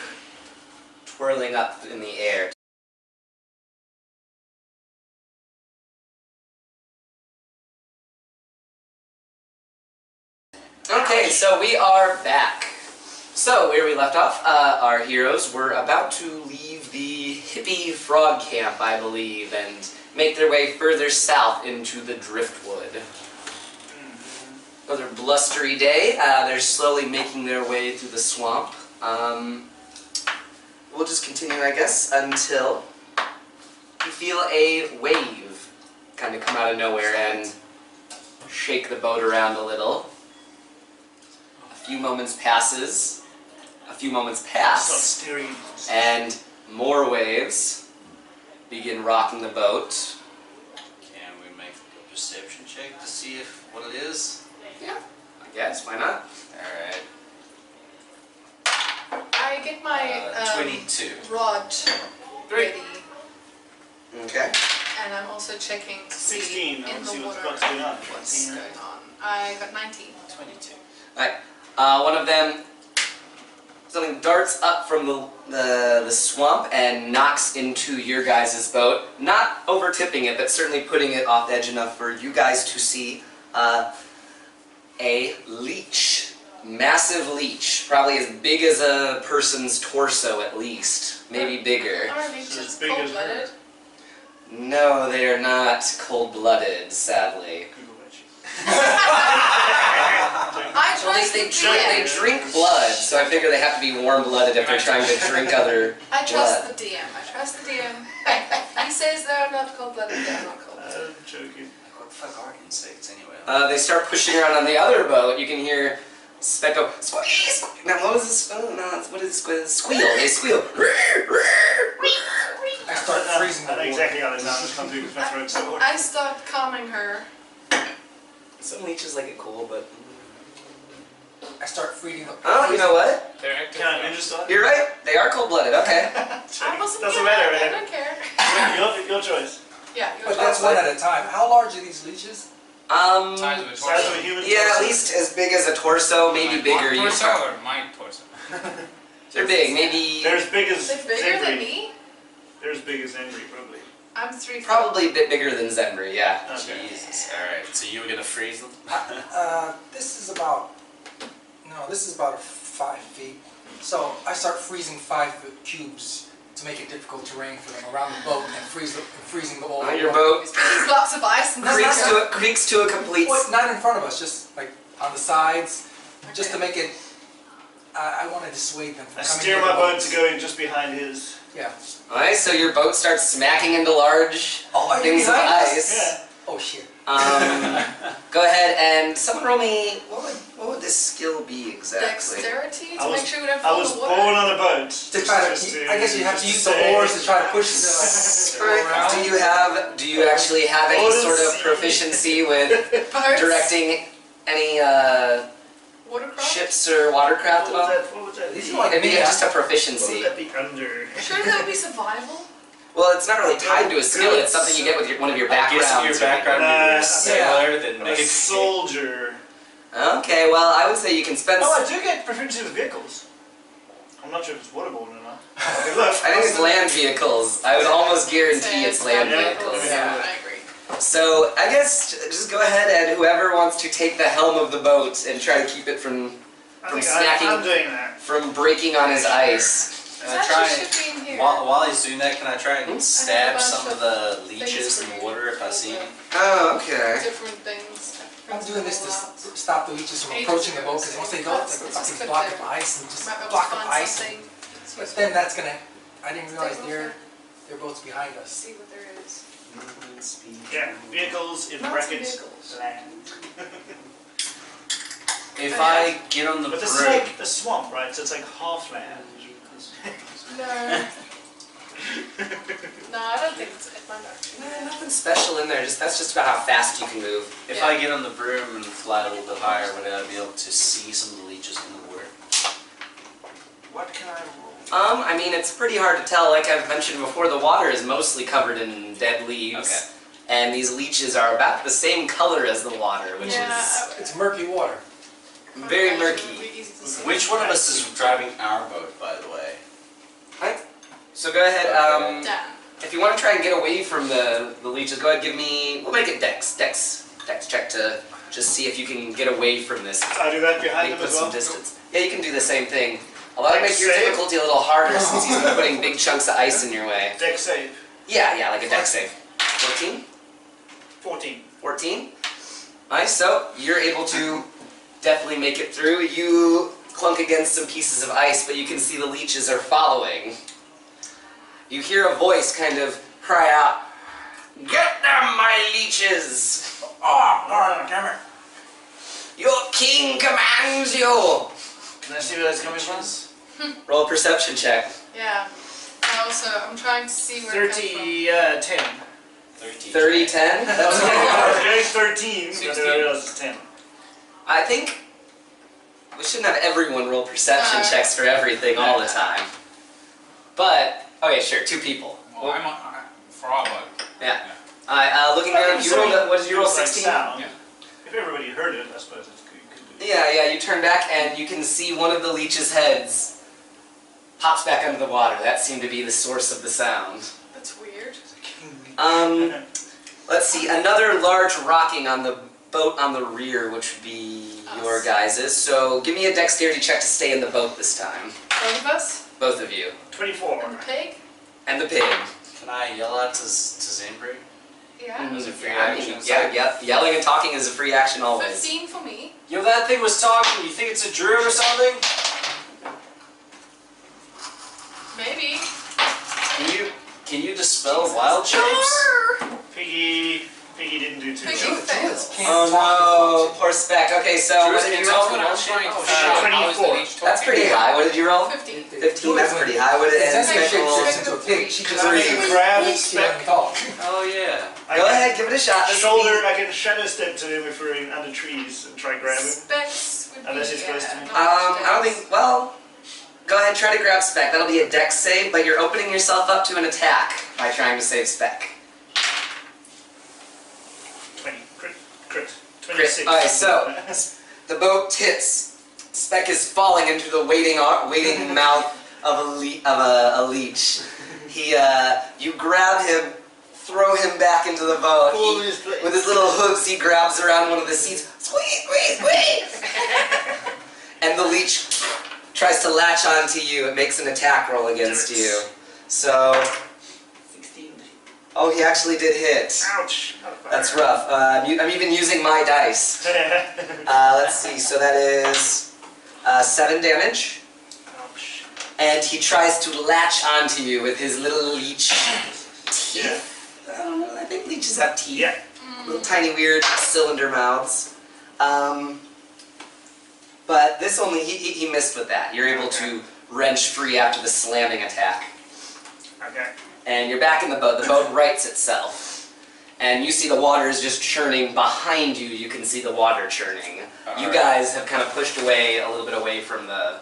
Speaker 1: twirling up in the air. Okay, so we are back. So, where we left off, our heroes were about to leave the hippie frog camp, I believe, and make their way further south into the Driftwood. Another blustery day. They're slowly making their way through the swamp. We'll just continue, I guess, until you feel a wave kind of come out of nowhere and shake the boat around a little. A few moments passes. A few moments
Speaker 6: Stop
Speaker 1: pass.
Speaker 6: steering.
Speaker 1: And more waves begin rocking the boat.
Speaker 4: Can we make a perception check to see if what it is?
Speaker 1: Yeah, I guess. Why not?
Speaker 4: Alright.
Speaker 2: I get my
Speaker 4: 22.
Speaker 2: rod ready,
Speaker 1: Okay.
Speaker 2: and I'm also checking to see
Speaker 6: 16.
Speaker 2: in
Speaker 6: I'll see
Speaker 2: the
Speaker 6: what's
Speaker 2: water
Speaker 6: going on.
Speaker 2: what's going on. I got 19.
Speaker 4: 22.
Speaker 1: One of them, something darts up from the swamp and knocks into your guys' boat, not over tipping it, but certainly putting it off edge enough for you guys to see a leech. Massive leech, probably as big as a person's torso at least, maybe bigger.
Speaker 2: Are
Speaker 6: So
Speaker 2: leeches
Speaker 6: it's big as her.
Speaker 2: cold-blooded?
Speaker 1: No, they are not cold-blooded, sadly.
Speaker 6: Google it.
Speaker 2: I
Speaker 1: Well,
Speaker 2: trust
Speaker 1: they
Speaker 2: the
Speaker 1: drink,
Speaker 2: DM.
Speaker 1: blood, so I figure they have to be warm-blooded if they're trying to drink other
Speaker 2: I trust
Speaker 1: blood.
Speaker 2: the DM. I trust the DM. He says they're not cold-blooded. They're not cold-blooded.
Speaker 6: I'm joking.
Speaker 4: What the fuck are insects anyway?
Speaker 1: They start pushing around on the other boat. You can hear Specko squeeze. Now what was this? Oh no, what is this? Squeal. They squeal.
Speaker 5: I start freezing the
Speaker 6: I know
Speaker 5: water.
Speaker 6: exactly how they sound. It's come through because my throat's so hot.
Speaker 2: I start calming her.
Speaker 1: Some leeches like it cool, but
Speaker 5: I start freezing the
Speaker 1: oh, you know what?
Speaker 3: They're active.
Speaker 6: Can I just start?
Speaker 1: You're right. They are cold-blooded. Okay.
Speaker 2: I wasn't
Speaker 6: Doesn't
Speaker 2: kidding.
Speaker 6: matter,
Speaker 2: I
Speaker 6: man.
Speaker 2: don't care.
Speaker 6: Your choice.
Speaker 2: Yeah, you're
Speaker 5: But that's one at a time. How large are these leeches?
Speaker 3: Size of a
Speaker 6: Size
Speaker 3: torso.
Speaker 6: of a human
Speaker 1: Yeah, at
Speaker 6: torso.
Speaker 1: least as big as a torso, maybe
Speaker 3: My
Speaker 1: bigger. You
Speaker 3: torso or my torso?
Speaker 1: They're big. Maybe
Speaker 6: They're as big as
Speaker 2: They're bigger than
Speaker 6: Zengri.
Speaker 2: me.
Speaker 6: They're as big as Zengri, probably.
Speaker 2: I'm 3 foot.
Speaker 1: probably a bit bigger than Zenbri. Yeah.
Speaker 6: Okay.
Speaker 4: Jesus. Alright, so you were gonna freeze them?
Speaker 5: This is about 5 feet. So I start freezing 5-foot cubes to make it difficult terrain for them around the boat and freezing the whole.
Speaker 1: Your boat
Speaker 2: These blocks of ice and
Speaker 1: creaks to a complete.
Speaker 5: Well, not in front of us, just like on the sides, just to
Speaker 2: Okay.
Speaker 5: make it. I want to dissuade them from
Speaker 6: I
Speaker 5: coming
Speaker 6: steer
Speaker 5: near
Speaker 6: my
Speaker 5: the
Speaker 6: boat to go in just behind his.
Speaker 5: Yeah.
Speaker 1: Alright, so your boat starts smacking into large
Speaker 5: Oh, are you
Speaker 1: things of
Speaker 5: behind us?
Speaker 1: ice.
Speaker 6: Yeah.
Speaker 5: Oh shit.
Speaker 1: Go ahead and someone roll me. What would this skill be exactly?
Speaker 2: dexterity
Speaker 6: I
Speaker 2: to
Speaker 6: was-
Speaker 2: make sure we don't
Speaker 6: I
Speaker 2: fall
Speaker 6: was
Speaker 2: in the
Speaker 6: born
Speaker 2: water.
Speaker 6: on a boat.
Speaker 5: To try to, I guess you have to use the oars to try to push the boat around.
Speaker 1: Do you actually have any
Speaker 6: Oars.
Speaker 1: sort of proficiency with
Speaker 2: Boats,
Speaker 1: directing any
Speaker 2: watercraft.
Speaker 1: ships or watercraft at all?
Speaker 6: What would that be?
Speaker 5: These are like
Speaker 1: It'd be
Speaker 5: big
Speaker 1: just a
Speaker 6: What would
Speaker 1: proficiency.
Speaker 6: that be under?
Speaker 2: Sure, that would be survival.
Speaker 1: Well, it's not really tied to a skill. It's something you get with one of your
Speaker 4: I guess
Speaker 1: backgrounds.
Speaker 4: if your background you're a sailor, then
Speaker 6: I'm a
Speaker 4: maybe.
Speaker 6: soldier.
Speaker 1: Okay, well, I would say you can spend.
Speaker 6: Oh, I do get proficiency with vehicles. I'm not sure if it's waterborne or not. Okay, look.
Speaker 1: I think it's land vehicles. I would almost guarantee it's land
Speaker 6: Yeah.
Speaker 1: vehicles.
Speaker 6: Yeah.
Speaker 2: I agree.
Speaker 1: So I guess just go ahead and whoever wants to take the helm of the boat and try to keep it from
Speaker 6: I
Speaker 1: from
Speaker 6: think
Speaker 1: snacking-
Speaker 6: I'm doing that.
Speaker 1: breaking on his ice.
Speaker 4: Can I
Speaker 2: It's
Speaker 4: try
Speaker 2: actually should be in here.
Speaker 4: while he's doing that? Can I try and stab
Speaker 2: bunch
Speaker 4: some of
Speaker 2: of
Speaker 4: the
Speaker 2: things
Speaker 4: leeches in
Speaker 2: for
Speaker 4: the
Speaker 2: you.
Speaker 4: water if I see
Speaker 2: Okay.
Speaker 4: him?
Speaker 1: Oh, okay.
Speaker 2: Different things.
Speaker 5: I'm doing this to
Speaker 2: Different
Speaker 5: stop the leeches from approaching the boat, because once they go, it's like a
Speaker 2: Let's
Speaker 5: fucking
Speaker 2: just
Speaker 5: block
Speaker 2: put
Speaker 5: of
Speaker 2: the-
Speaker 5: ice and just
Speaker 2: Might be able to
Speaker 5: block of
Speaker 2: find
Speaker 5: ice.
Speaker 2: something.
Speaker 5: But then that's gonna, I didn't realize their boat's behind us.
Speaker 2: See what there is.
Speaker 6: Yeah, vehicles in
Speaker 2: Lots of
Speaker 6: brackets.
Speaker 2: vehicles.
Speaker 6: Land.
Speaker 4: If I get on the
Speaker 6: But this is
Speaker 4: brig,
Speaker 6: like a swamp, right? So it's like half land.
Speaker 2: No. No, I don't think it's. It might not.
Speaker 1: Nothing special in there. That's just about how fast you can move.
Speaker 4: if
Speaker 2: Yeah.
Speaker 4: I get on the broom and fly a little bit higher, would I be able to see some of the leeches in the water?
Speaker 6: What can I roll?
Speaker 1: I mean, it's pretty hard to tell. Like I've mentioned before, the water is mostly covered in dead leaves.
Speaker 4: Okay.
Speaker 1: And these leeches are about the same color as the water, which
Speaker 2: Yeah,
Speaker 1: is
Speaker 5: It's murky water.
Speaker 1: very
Speaker 2: it would
Speaker 1: murky.
Speaker 2: be easy to see.
Speaker 4: Which one of us is driving our boat, by the way?
Speaker 1: So go ahead.
Speaker 4: Okay.
Speaker 2: Dan.
Speaker 1: If you want to try and get away from the leeches, go ahead. Give me. We'll make it dex check to just see if you can get away from this.
Speaker 6: I do that behind
Speaker 1: Maybe
Speaker 6: them
Speaker 1: put
Speaker 6: as
Speaker 1: some
Speaker 6: well.
Speaker 1: distance. Yeah, you can do the same thing. Although it
Speaker 6: Dex
Speaker 1: make your
Speaker 6: save?
Speaker 1: difficulty a little harder since he's putting big chunks of ice in your way.
Speaker 6: Dex save.
Speaker 1: Yeah, like a dex save. 14?
Speaker 6: 14.
Speaker 1: 14? Nice, so you're able to definitely make it through. You clunk against some pieces of ice, but you can see the leeches are following. You hear a voice kind of cry out, "Get them, my leeches!
Speaker 5: Oh, damn it.
Speaker 1: Your king commands you!"
Speaker 6: Can I see where that's coming from?
Speaker 1: Roll a perception check.
Speaker 2: Yeah. I'm trying to see where it comes
Speaker 6: 10.
Speaker 1: 30, 10? That was
Speaker 6: I was getting 13, but
Speaker 3: 16.
Speaker 6: then I realized it's 10.
Speaker 1: I think we shouldn't have everyone roll perception
Speaker 2: No.
Speaker 1: checks for everything all the time. But, okay, sure, 2 people.
Speaker 3: Well, I'm on for our boat.
Speaker 1: Yeah. Looking around, you rolled, what did you roll, 16?
Speaker 6: Sound.
Speaker 3: Yeah.
Speaker 6: If everybody heard it, I suppose it's good. You could do it.
Speaker 1: Yeah, you turn back and you can see one of the leech's heads pops back under the water. That seemed to be the source of the sound.
Speaker 2: from. That's weird.
Speaker 1: Let's see, another large rocking on the boat on the rear, which would be your guys's. So give me a dexterity check to stay in the boat this time.
Speaker 2: Both of us?
Speaker 1: Both of you.
Speaker 6: 24.
Speaker 2: And the pig?
Speaker 1: And the pig.
Speaker 4: Can I yell out to Zimbri?
Speaker 2: Yeah.
Speaker 4: Those are free
Speaker 1: Yeah, I mean,
Speaker 4: actions.
Speaker 1: yeah, yelling and talking is a free action always.
Speaker 2: 15 for me.
Speaker 4: Yo, that thing was talking. You think it's a druid or something?
Speaker 2: Maybe.
Speaker 4: Can you dispel wild shapes?
Speaker 6: Piggy didn't do too
Speaker 2: Piggy
Speaker 6: well.
Speaker 2: failed.
Speaker 1: Oh no, poor Speck. Okay, so what did you roll?
Speaker 3: That's what I was trying to
Speaker 6: Oh,
Speaker 3: figure out. How is the
Speaker 6: 24.
Speaker 3: leech
Speaker 1: That's pretty
Speaker 3: talking?
Speaker 1: high. What did you roll?
Speaker 2: 15.
Speaker 1: 15, that's pretty high. What did
Speaker 5: It's
Speaker 1: and
Speaker 5: actually
Speaker 1: Speck roll?
Speaker 5: shapeshifts into a pig. She just
Speaker 6: Three.
Speaker 5: really
Speaker 6: Grab and
Speaker 5: she doesn't talk.
Speaker 4: Oh yeah.
Speaker 6: I
Speaker 1: Go
Speaker 6: can
Speaker 1: ahead, give it a shot. Let's
Speaker 6: Shoulder,
Speaker 1: see.
Speaker 6: I can shadow step to him if we're in under trees and try grab him.
Speaker 2: Specs would be,
Speaker 6: Unless he's close to me.
Speaker 1: I don't think, well, go ahead, try to grab Speck. That'll be a dex save, but you're opening yourself up to an attack by trying to save Speck.
Speaker 6: 20. Crit.
Speaker 1: Crit.
Speaker 6: 26.
Speaker 1: Alright, so the boat tips. Speck is falling into the waiting mouth of a leech. You grab him, throw him back into the boat.
Speaker 6: Pull his place.
Speaker 1: With his little hooves, he grabs around one of the seats. Squeeze! And the leech tries to latch onto you. It makes an attack roll against you. So,
Speaker 6: 16.
Speaker 1: oh, he actually did hit.
Speaker 6: Ouch.
Speaker 1: That's rough. I'm even using my dice. Let's see, so that is 7 damage.
Speaker 6: Ouch.
Speaker 1: And he tries to latch onto you with his little leech teeth. I don't know, I think leeches have teeth.
Speaker 6: Yeah.
Speaker 1: Little tiny weird cylinder mouths. But this only, he missed with that. You're able to wrench free after the slamming attack.
Speaker 6: Okay.
Speaker 1: And you're back in the boat. The boat rights itself. And you see the water is just churning behind you. You can see the water churning. You guys have kind of pushed away a little bit away from the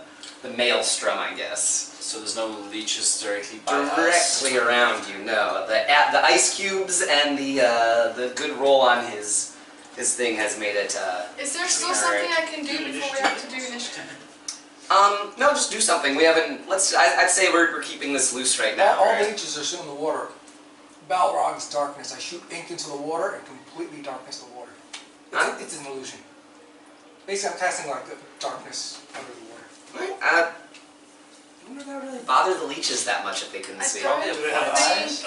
Speaker 1: maelstrom, I guess.
Speaker 4: So there's no leeches directly by us.
Speaker 1: Directly around you, no. The ice cubes and the good roll on his thing has made it.
Speaker 2: Is there still something I can do before we have to do initiative?
Speaker 1: No, just do something. We haven't. I'd say we're keeping this loose right now.
Speaker 5: All
Speaker 1: right?
Speaker 5: leeches are still in the water. Balrog's darkness. I shoot ink into the water and completely darkness the water.
Speaker 1: Huh?
Speaker 5: It's an illusion. Basically, I'm casting like the darkness under the water.
Speaker 1: Right.
Speaker 5: Wouldn't that really
Speaker 1: bother the leeches that much if they couldn't see?
Speaker 2: don't
Speaker 6: Do they have
Speaker 2: think-
Speaker 6: eyes?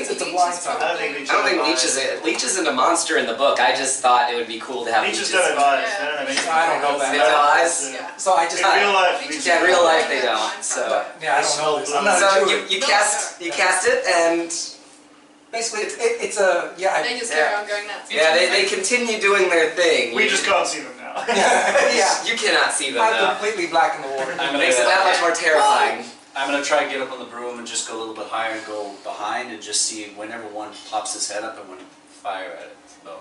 Speaker 5: It's a blind side.
Speaker 6: I don't think leeches
Speaker 1: I don't think
Speaker 6: have
Speaker 1: Leech
Speaker 6: eyes.
Speaker 1: Leech isn't a monster in the book. I just thought it would be cool to have
Speaker 6: Leeches
Speaker 1: leeches.
Speaker 6: don't have eyes.
Speaker 2: Yeah.
Speaker 6: They don't have anything.
Speaker 5: I don't know that.
Speaker 1: They don't have eyes?
Speaker 2: Yeah.
Speaker 5: So I just.
Speaker 6: In real life,
Speaker 2: Leeches
Speaker 6: leeches
Speaker 1: Yeah, in
Speaker 6: don't
Speaker 1: real
Speaker 6: have
Speaker 1: life they don't. So,
Speaker 5: Yeah, I don't know this. I'm not
Speaker 1: so
Speaker 5: sure.
Speaker 1: you cast it and
Speaker 5: Basically, it's a yeah.
Speaker 2: They just carry on going nuts.
Speaker 1: yeah, they continue doing their thing.
Speaker 6: We just can't see them now.
Speaker 5: yeah.
Speaker 1: You cannot see them
Speaker 5: I'm
Speaker 1: now.
Speaker 5: completely black in the water.
Speaker 4: I'm
Speaker 1: It makes it that much more terrifying.
Speaker 4: I'm gonna try to get up on the broom and just go a little bit higher and go behind and just see whenever one pops his head up, I'm gonna fire at it. So.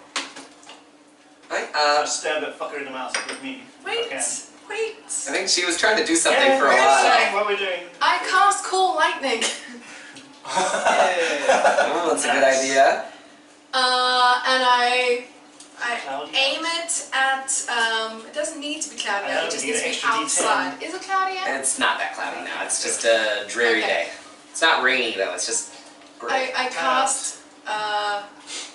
Speaker 1: Right,
Speaker 6: Stab that fucker in the mouth with me.
Speaker 2: Wait,
Speaker 6: Okay.
Speaker 2: wait.
Speaker 1: I think she was trying to do something
Speaker 6: Yeah,
Speaker 1: for a
Speaker 6: we're
Speaker 1: while.
Speaker 6: saying what we're doing.
Speaker 2: I cast Cool Lightning.
Speaker 1: Oh, that's a good idea.
Speaker 2: And I
Speaker 6: Cloudy
Speaker 2: aim it at, it doesn't need to be cloudy
Speaker 6: I
Speaker 2: out,
Speaker 6: know,
Speaker 2: it just
Speaker 6: you
Speaker 2: needs to
Speaker 6: need
Speaker 2: be
Speaker 6: an extra D10.
Speaker 2: outside. Is it cloudy out?
Speaker 1: It's not that cloudy now. It's just a dreary
Speaker 2: Okay.
Speaker 1: day. It's not rainy though. It's just gray.
Speaker 2: I cast,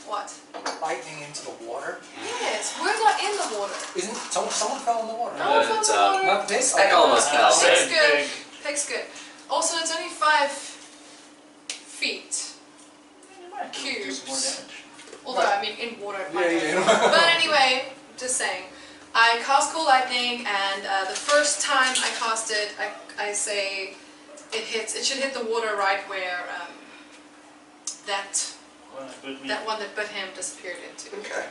Speaker 2: what?
Speaker 5: Lightning into the water.
Speaker 2: Yes, we're not in the water.
Speaker 5: Isn't someone fell in the water?
Speaker 2: No,
Speaker 4: it's,
Speaker 2: it's in the water.
Speaker 5: Not this.
Speaker 1: That almost fell.
Speaker 2: Pig's
Speaker 6: Big,
Speaker 2: good.
Speaker 6: big.
Speaker 2: Pig's good. Also, it's only 5 feet.
Speaker 6: Do some more damage.
Speaker 2: Although, I mean, in water it might
Speaker 5: Yeah,
Speaker 2: not.
Speaker 5: yeah.
Speaker 2: But anyway, just saying. I cast Cool Lightning, and the first time I cast it, I say it should hit the water right where that
Speaker 6: Well, that bit me.
Speaker 2: one that bit him disappeared into.
Speaker 1: Okay.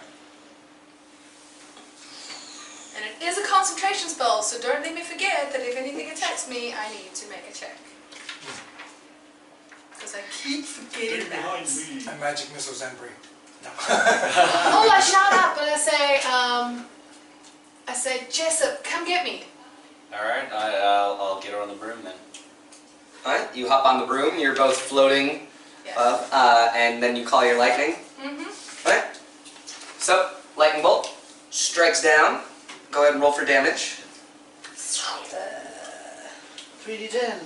Speaker 2: And it is a concentration spell, so don't let me forget that if anything attacks me, I need to make a check. Because I keep forgetting
Speaker 6: Get
Speaker 2: that.
Speaker 6: behind me.
Speaker 5: And magic missile Zenbri. No.
Speaker 2: Oh, I shout out, but I say, Jessop, come get me.
Speaker 4: Alright, I'll get her on the broom then.
Speaker 1: Alright, you hop on the broom. You're both floating
Speaker 2: Yes.
Speaker 1: up, and then you call your lightning.
Speaker 2: Mm-hmm.
Speaker 1: Alright. So, lightning bolt strikes down. Go ahead and roll for damage.
Speaker 6: 3d10.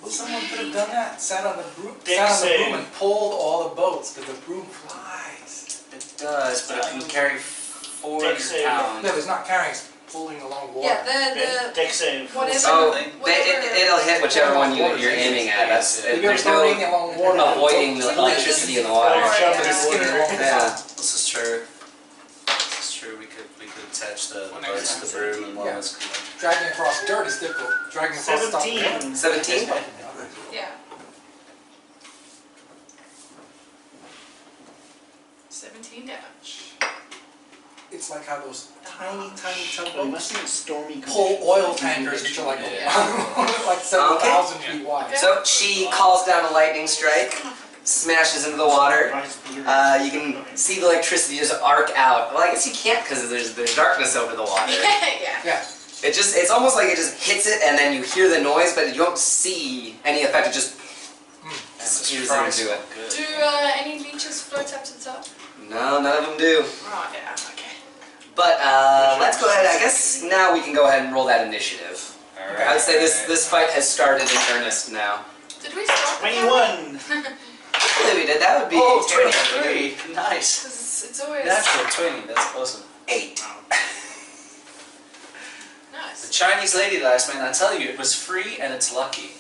Speaker 5: Well, someone could have done that. Sat on the broom,
Speaker 6: Dex
Speaker 5: sat on the
Speaker 6: save.
Speaker 5: broom and pulled all the boats, but the broom flies.
Speaker 4: It does, but it can carry 40
Speaker 6: Dex save.
Speaker 4: pounds.
Speaker 5: No, it's not carrying. It's pulling along water.
Speaker 2: Yeah,
Speaker 6: Deck save.
Speaker 2: whatever.
Speaker 1: So,
Speaker 2: Whatever.
Speaker 1: it'll hit whichever one you're aiming at. That's,
Speaker 5: You're
Speaker 1: there's
Speaker 5: floating
Speaker 1: no
Speaker 5: along water.
Speaker 1: avoiding the electricity in the water.
Speaker 6: Alright, jump in
Speaker 2: Yeah.
Speaker 6: the water.
Speaker 1: Yeah.
Speaker 4: This is true. This is true. We could attach the boats to the broom and one
Speaker 5: Yeah.
Speaker 4: was
Speaker 5: Dragging across dirt is difficult. Dragging across stuff.
Speaker 6: 17.
Speaker 1: 17?
Speaker 2: Yeah. 17 damage.
Speaker 5: It's like how those tiny
Speaker 6: Oh, it
Speaker 5: tugboats
Speaker 6: must be a stormy
Speaker 5: pull
Speaker 6: condition.
Speaker 5: oil tankers, which are like like 7,000
Speaker 1: Okay.
Speaker 5: feet wide.
Speaker 1: So she calls down a lightning strike, smashes into the water. You can see the electricity just arc out. Well, I guess you can't because there's darkness over the water.
Speaker 2: Yeah.
Speaker 5: Yeah.
Speaker 1: It's almost like it just hits it and then you hear the noise, but you don't see any effect. It just spews into it.
Speaker 2: Do any leeches float up to the top?
Speaker 1: No, none of them do.
Speaker 2: Oh, yeah, okay.
Speaker 1: But let's go ahead. I guess now we can go ahead and roll that initiative. I would say this fight has started in earnest now.
Speaker 2: Did we start the
Speaker 6: 21.
Speaker 1: Hopefully we did. That would be
Speaker 4: Oh,
Speaker 1: terrible.
Speaker 4: 23! Nice!
Speaker 2: Because it's always
Speaker 4: Natural 20, that's awesome.
Speaker 1: 8.
Speaker 4: The
Speaker 2: nice.
Speaker 4: Chinese lady dice, man, I tell you, it was free and it's lucky.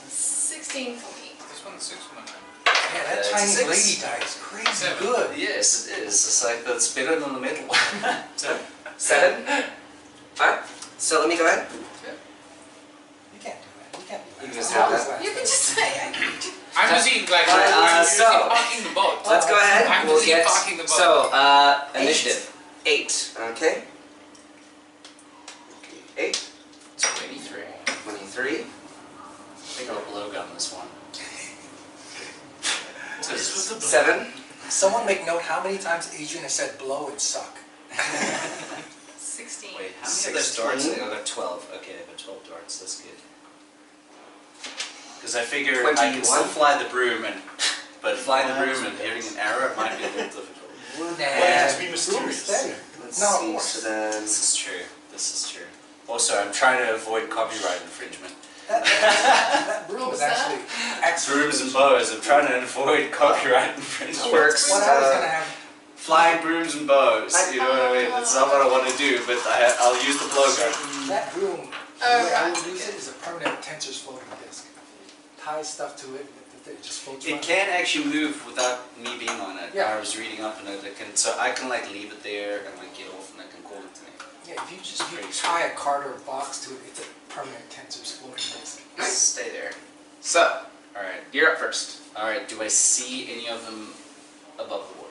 Speaker 2: 16 for me.
Speaker 3: This one's 6 1.
Speaker 5: Yeah, that
Speaker 4: It's
Speaker 5: Chinese
Speaker 4: 6.
Speaker 5: lady die is crazy
Speaker 3: 7.
Speaker 5: good.
Speaker 4: Yes, it is. It's like, that's better than the middle one.
Speaker 1: 7. Alright. So let me go ahead.
Speaker 5: You can't do that. You can't do that.
Speaker 1: You can just have that.
Speaker 2: You can just say,
Speaker 3: I'm using like
Speaker 1: Alright, so-
Speaker 3: parking the boat.
Speaker 1: Let's go ahead.
Speaker 3: I'm
Speaker 1: We'll
Speaker 3: busy
Speaker 1: get
Speaker 3: parking the boat.
Speaker 1: so initiative 8. Okay. 8.
Speaker 4: 23.
Speaker 1: 23.
Speaker 4: I think I'll blowgun this one.
Speaker 6: This was the
Speaker 1: 7.
Speaker 5: Someone make note how many times Adrian has said blow and suck.
Speaker 2: 16.
Speaker 4: Wait, how many of those
Speaker 1: 16?
Speaker 4: darts? I got 12. Okay, I got 12 darts. That's good. Because I figure I
Speaker 1: 21.
Speaker 4: can still fly the broom, but flying the broom and hitting an arrow might be a little difficult.
Speaker 6: Why just be
Speaker 5: Broom
Speaker 6: mysterious?
Speaker 5: steady.
Speaker 1: Let's
Speaker 5: No, of
Speaker 1: see.
Speaker 5: course.
Speaker 1: So then
Speaker 4: This is true. This is true. Also, I'm trying to avoid copyright infringement.
Speaker 5: That broom is
Speaker 2: What's that?
Speaker 5: actually excellent.
Speaker 4: Brooms and bows. I'm trying to avoid copyright infringement.
Speaker 1: works.
Speaker 5: What I was gonna have.
Speaker 4: Flying brooms and bows. You know what I mean? That's not what I want to do, but I'll use the blowgun.
Speaker 5: That broom The way I
Speaker 2: right,
Speaker 5: would use
Speaker 2: okay.
Speaker 5: it is a permanent tensor's floating disk. Tie stuff to it, it just floats
Speaker 4: It
Speaker 5: around.
Speaker 4: can actually move without me being on it.
Speaker 5: Yeah.
Speaker 4: I was reading up on it, so I can like leave it there and like get off and I can call it to me.
Speaker 5: Yeah, if you tie a card or a box to it, it's a permanent tensor's floating disk.
Speaker 4: Stay there.
Speaker 1: So,
Speaker 4: Alright.
Speaker 1: you're up first.
Speaker 4: Alright, do I see any of them above the water?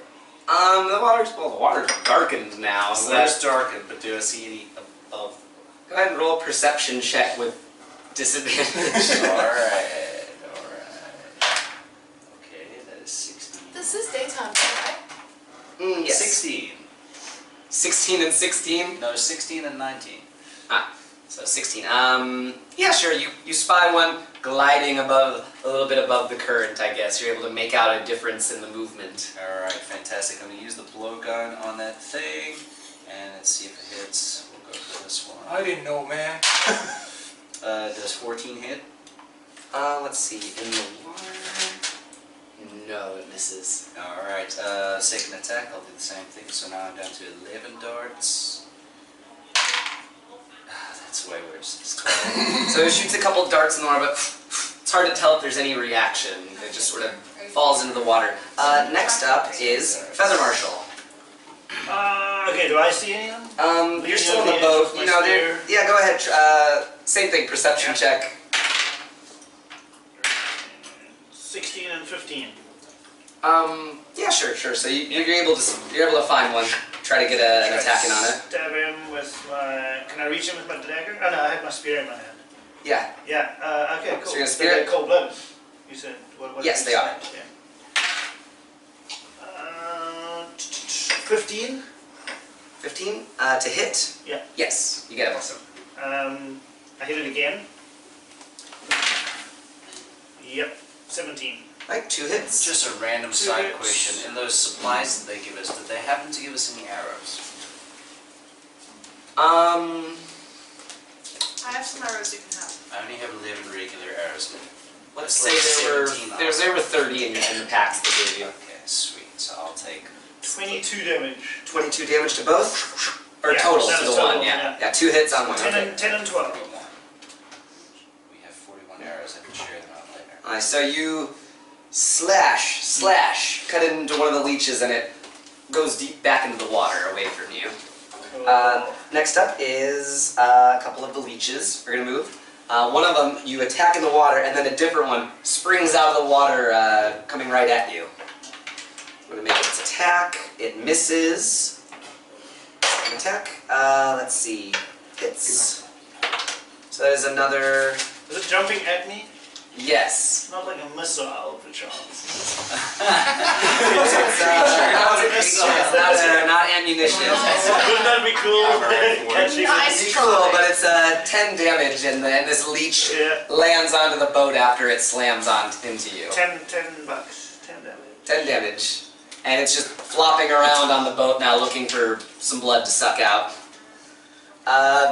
Speaker 1: The water's darkened now, so
Speaker 4: The water's darkened, but do I see any above?
Speaker 1: go ahead and roll a perception check with disadvantage.
Speaker 4: Alright. Okay, that is 16.
Speaker 2: This is daytime, right?
Speaker 1: Yes.
Speaker 4: 16.
Speaker 1: 16 and 16?
Speaker 4: No, 16 and 19.
Speaker 1: So 16. Yeah, sure. You spy one gliding above, a little bit above the current, I guess. You're able to make out a difference in the movement.
Speaker 4: Alright, fantastic. I'm going to use the blowgun on that thing, and let's see if it hits. We'll go for this one.
Speaker 5: I didn't know, man.
Speaker 4: Does 14 hit?
Speaker 1: Let's see. In the water. No, it misses.
Speaker 4: Alright, second attack, I'll do the same thing. So now I'm down to 11 darts. That's way worse. It's 12.
Speaker 1: So it shoots a couple darts in the water, but it's hard to tell if there's any reaction. It just sort of falls into the water. Next up is Feather Marshal.
Speaker 6: Okay, do I see any of them?
Speaker 1: You're still on the boat. You know, they're... Yeah, go ahead. Same thing, perception check.
Speaker 6: 16 and 15.
Speaker 1: Yeah, sure. So you're able to find one. Try to get an attack in on it.
Speaker 6: Stab him with my... Can I reach him with my dagger? Oh no, I have my spear in my hand.
Speaker 1: Yeah.
Speaker 6: Yeah, okay, cool.
Speaker 1: So you're gonna
Speaker 6: So
Speaker 1: spear
Speaker 6: they're
Speaker 1: it?
Speaker 6: cold-blooded. You said... What
Speaker 1: Yes, they are.
Speaker 6: Yeah. 15?
Speaker 1: 15 to hit.
Speaker 6: Yeah.
Speaker 1: Yes, you get it.
Speaker 6: Awesome. I hit it again. Yep, 17.
Speaker 1: Right, 2 hits.
Speaker 4: Just a random
Speaker 6: Two
Speaker 4: side
Speaker 6: hits.
Speaker 4: question. In those supplies that they give us, did they happen to give us any arrows?
Speaker 2: I have some arrows you can have.
Speaker 4: I only have 11 regular arrows.
Speaker 1: Let's
Speaker 4: That's
Speaker 1: say
Speaker 4: like
Speaker 1: there
Speaker 4: 17
Speaker 1: were 30 in the packs they gave you.
Speaker 4: Okay, sweet. So I'll take
Speaker 6: 22 damage.
Speaker 1: 22 damage to both? Or
Speaker 6: Yeah,
Speaker 1: total
Speaker 6: that
Speaker 1: to
Speaker 6: was
Speaker 1: the
Speaker 6: total,
Speaker 1: one, yeah.
Speaker 6: yeah.
Speaker 1: Yeah, 2 hits on one.
Speaker 6: 10
Speaker 1: Okay.
Speaker 6: and 12.
Speaker 4: 41. We have 41 arrows. I can share them out later.
Speaker 1: Alright, so you slash, cut it into one of the leeches and it goes deep back into the water away from you. Next up is a couple of the leeches. We're going to move. One of them you attack in the water and then a different one springs out of the water coming right at you. I'm going to make its attack. It misses. Attack. Let's see. Hits. So there's another...
Speaker 6: Is it jumping at me?
Speaker 1: Yes.
Speaker 6: Not like a missile, perchance.
Speaker 1: It's not ammunition.
Speaker 6: Wouldn't that be cool? Catching
Speaker 2: Nice
Speaker 6: it.
Speaker 1: It's cool, but it's 10 damage, and this leech
Speaker 6: Yeah.
Speaker 1: lands onto the boat after it slams into you.
Speaker 6: 10 bucks. 10 damage.
Speaker 1: 10 damage. And it's just flopping around on the boat now looking for some blood to suck out. A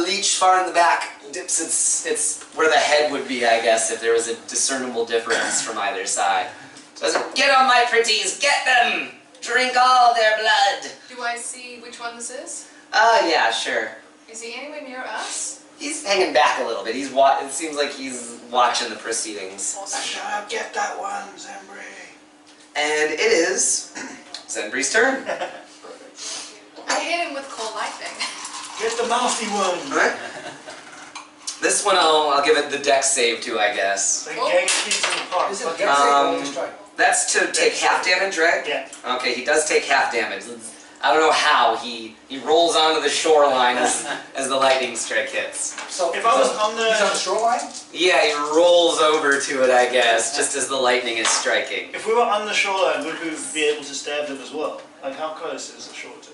Speaker 1: leech far in the back dips its where the head would be, I guess, if there was a discernible difference from either side. So it's like, get on my pretties, get them! Drink all their blood!
Speaker 2: Do I see which one this is?
Speaker 1: Yeah, sure.
Speaker 2: Is he anywhere near us?
Speaker 1: He's hanging back a little bit. It seems like he's watching the proceedings.
Speaker 6: Shut get that one, Zembri.
Speaker 1: And it is Zenbri's turn.
Speaker 2: I hit him with cold lightning.
Speaker 6: Get the mouthy one.
Speaker 1: Alright. This one I'll give it the dex save to, I guess.
Speaker 6: Like gang kids in the park.
Speaker 5: Is it
Speaker 6: Fucking-
Speaker 5: dex save or just strike?
Speaker 1: That's to take half damage, right?
Speaker 6: Yeah.
Speaker 1: Okay, he does take half damage. I don't know how. He rolls onto the shoreline as the lightning strike hits.
Speaker 5: So
Speaker 6: If I was on the-
Speaker 5: he's on the shoreline?
Speaker 1: Yeah, he rolls over to it, I guess, just as the lightning is striking.
Speaker 6: If we were on the shoreline, would we be able to stab them as well? Like, how close is the shore to us?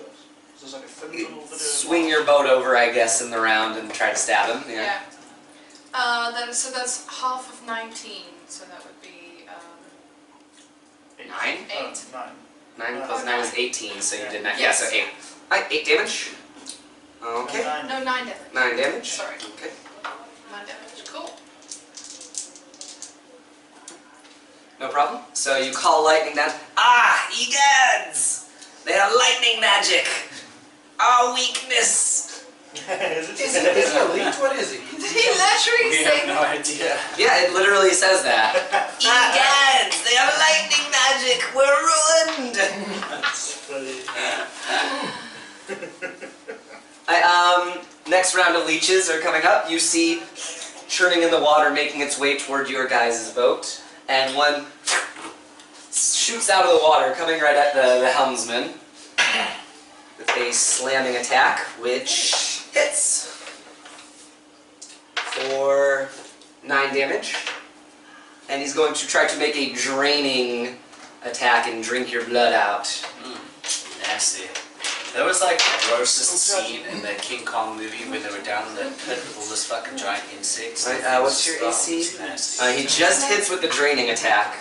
Speaker 6: So it's like a thin little bit of...
Speaker 1: Swing your boat over, I guess, in the round and try to stab him. Yeah.
Speaker 2: So that's half of 19, so that would be
Speaker 1: 9?
Speaker 2: 8.
Speaker 6: 9.
Speaker 1: 9 plus
Speaker 2: Oh,
Speaker 1: 9 is 18, so you did 9. Yeah, so 8. Alright, 8 damage. Okay.
Speaker 6: 9.
Speaker 2: No, 9 damage.
Speaker 1: 9 damage.
Speaker 2: Sorry.
Speaker 1: Okay.
Speaker 2: 9 damage. Cool.
Speaker 1: No problem. So you call lightning down. Ah, egads! They have lightning magic! Our weakness!
Speaker 6: Is
Speaker 5: Is he a leech? What is he?
Speaker 2: Did he literally
Speaker 4: We
Speaker 2: say
Speaker 4: have no idea.
Speaker 1: Yeah, it literally says that. Egads! They have lightning magic! We're ruined!
Speaker 6: That's funny.
Speaker 1: Next round of leeches are coming up. You see churning in the water making its way toward your guys' boat. And one shoots out of the water, coming right at the helmsman. With a slamming attack, which hits. For 9 damage. And he's going to try to make a draining attack and drink your blood out.
Speaker 4: Nasty. That was like the grossest scene in the King Kong movie when they were down in the pit with all this fucking giant insects.
Speaker 1: Right, what's your AC?
Speaker 4: It's nasty.
Speaker 1: He just hits with the draining attack.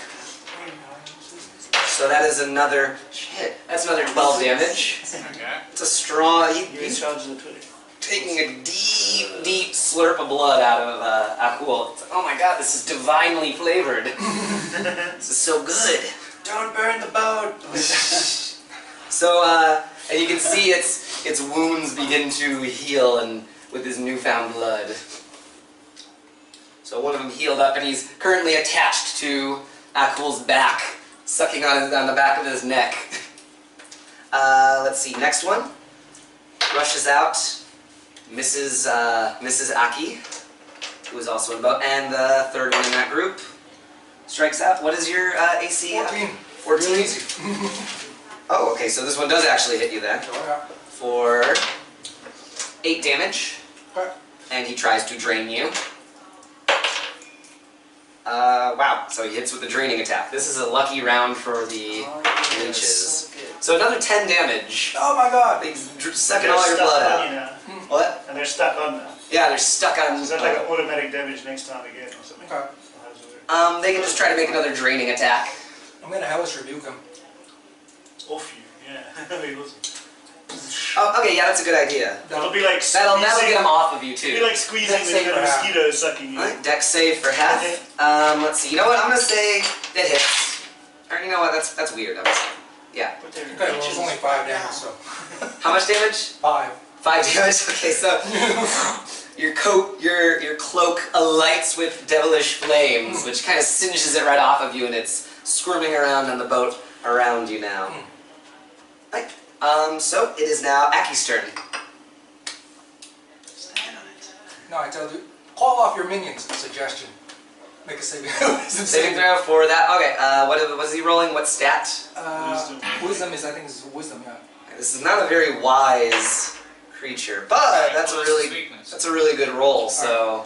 Speaker 1: So that is another... Shit, that's another 12 damage.
Speaker 3: Okay.
Speaker 1: It's a strong...
Speaker 6: You're in
Speaker 1: He's
Speaker 6: charge of the Twitter.
Speaker 1: taking a deep, deep slurp of blood out of Akul. It's like, oh my god, this is divinely flavored. This is so good.
Speaker 4: Don't burn the boat!
Speaker 1: So, and you can see its wounds begin to heal and with his newfound blood. So one of them healed up and he's currently attached to Akul's back, sucking on the back of his neck. Let's see, next one. Rushes out, Mrs. Aki, who is also in boat, and the third one in that group strikes out. What is your AC?
Speaker 5: 14.
Speaker 1: 14?
Speaker 5: Really easy.
Speaker 1: Oh, okay, so this one does actually hit you then. For 8 damage.
Speaker 5: Okay.
Speaker 1: And he tries to drain you. Wow, so he hits with the draining attack. This is a lucky round for the leeches. So another 10 damage.
Speaker 5: Oh my god!
Speaker 1: He's sucking all your blood out.
Speaker 6: Now.
Speaker 1: What?
Speaker 6: And they're stuck on now.
Speaker 1: Yeah, they're stuck on...
Speaker 6: Is that like an automatic damage next time again or something?
Speaker 5: Okay.
Speaker 6: Or how does it work?
Speaker 1: They can just try to make another draining attack.
Speaker 5: I'm gonna hellish rebuke him.
Speaker 6: Off you, yeah. That'd be awesome.
Speaker 1: Oh, okay, yeah, that's a good idea.
Speaker 6: It'll be like
Speaker 1: That'll
Speaker 6: squeezing-
Speaker 1: get him off of you
Speaker 6: It'll be
Speaker 1: too.
Speaker 6: like squeezing
Speaker 5: Let's say
Speaker 6: the
Speaker 5: for half.
Speaker 6: mosquito sucking you.
Speaker 1: Alright, dex save for half. Let's see, you know what, I'm gonna say that hits. Or you know what, that's weird. Yeah.
Speaker 6: But they're
Speaker 5: Okay, well it's only 5 damage, so.
Speaker 1: How much damage?
Speaker 5: 5.
Speaker 1: 5 damage? Okay, so your coat, your cloak alights with devilish flames, which kind of singes it right off of you, and it's squirming around on the boat around you now. Right. So it is now Aki's turn.
Speaker 4: Stand on it.
Speaker 5: No, I tell you, call off your minions. Suggestion. Make a saving throw.
Speaker 1: Saving throw for that. Okay, what was he rolling? What stat?
Speaker 5: Wisdom is, I think, is wisdom. Yeah.
Speaker 1: This is not a very wise creature, but that's a
Speaker 3: What's his
Speaker 1: really
Speaker 3: weakness?
Speaker 1: that's a really good roll. So,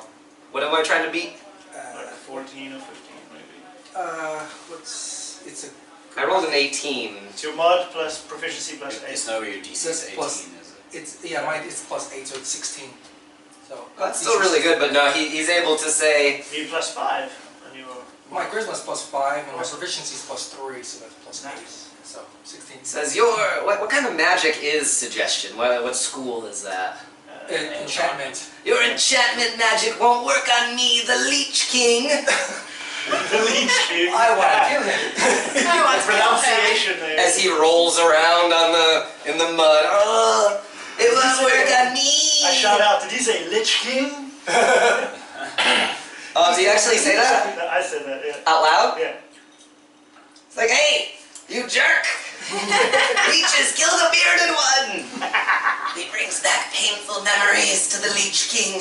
Speaker 1: what am I trying to beat?
Speaker 6: Like 14 or 15 maybe.
Speaker 5: It's a.
Speaker 1: I rolled an 18.
Speaker 6: It's your mod plus proficiency plus 8.
Speaker 4: It's nowhere your DC is
Speaker 5: That's
Speaker 4: 18,
Speaker 5: plus-
Speaker 4: is it?
Speaker 5: It's mine. It's plus 8, so it's 16. So.
Speaker 1: Well, that's still really good, but no, he's able to say.
Speaker 6: You plus 5 and your...
Speaker 5: My charisma is plus 5, and my proficiency is plus 3, so that's plus 8.
Speaker 6: Nice.
Speaker 5: So 16.
Speaker 1: Says what kind of magic is suggestion? What school is that?
Speaker 5: Enchantment.
Speaker 1: Your enchantment magic won't work on me, the Leech King.
Speaker 6: The Leech King.
Speaker 5: I want to kill him.
Speaker 2: No one's
Speaker 6: Pronunciation there.
Speaker 1: As he rolls around in the mud. Oh, it won't work on me.
Speaker 6: I shout out, did you say Lich King?
Speaker 1: Oh, did you actually say that
Speaker 6: No, I said that, yeah.
Speaker 1: out loud?
Speaker 6: Yeah.
Speaker 1: It's like, hey, you jerk! Leeches, kill the bearded one! He brings back painful memories to the Leech King.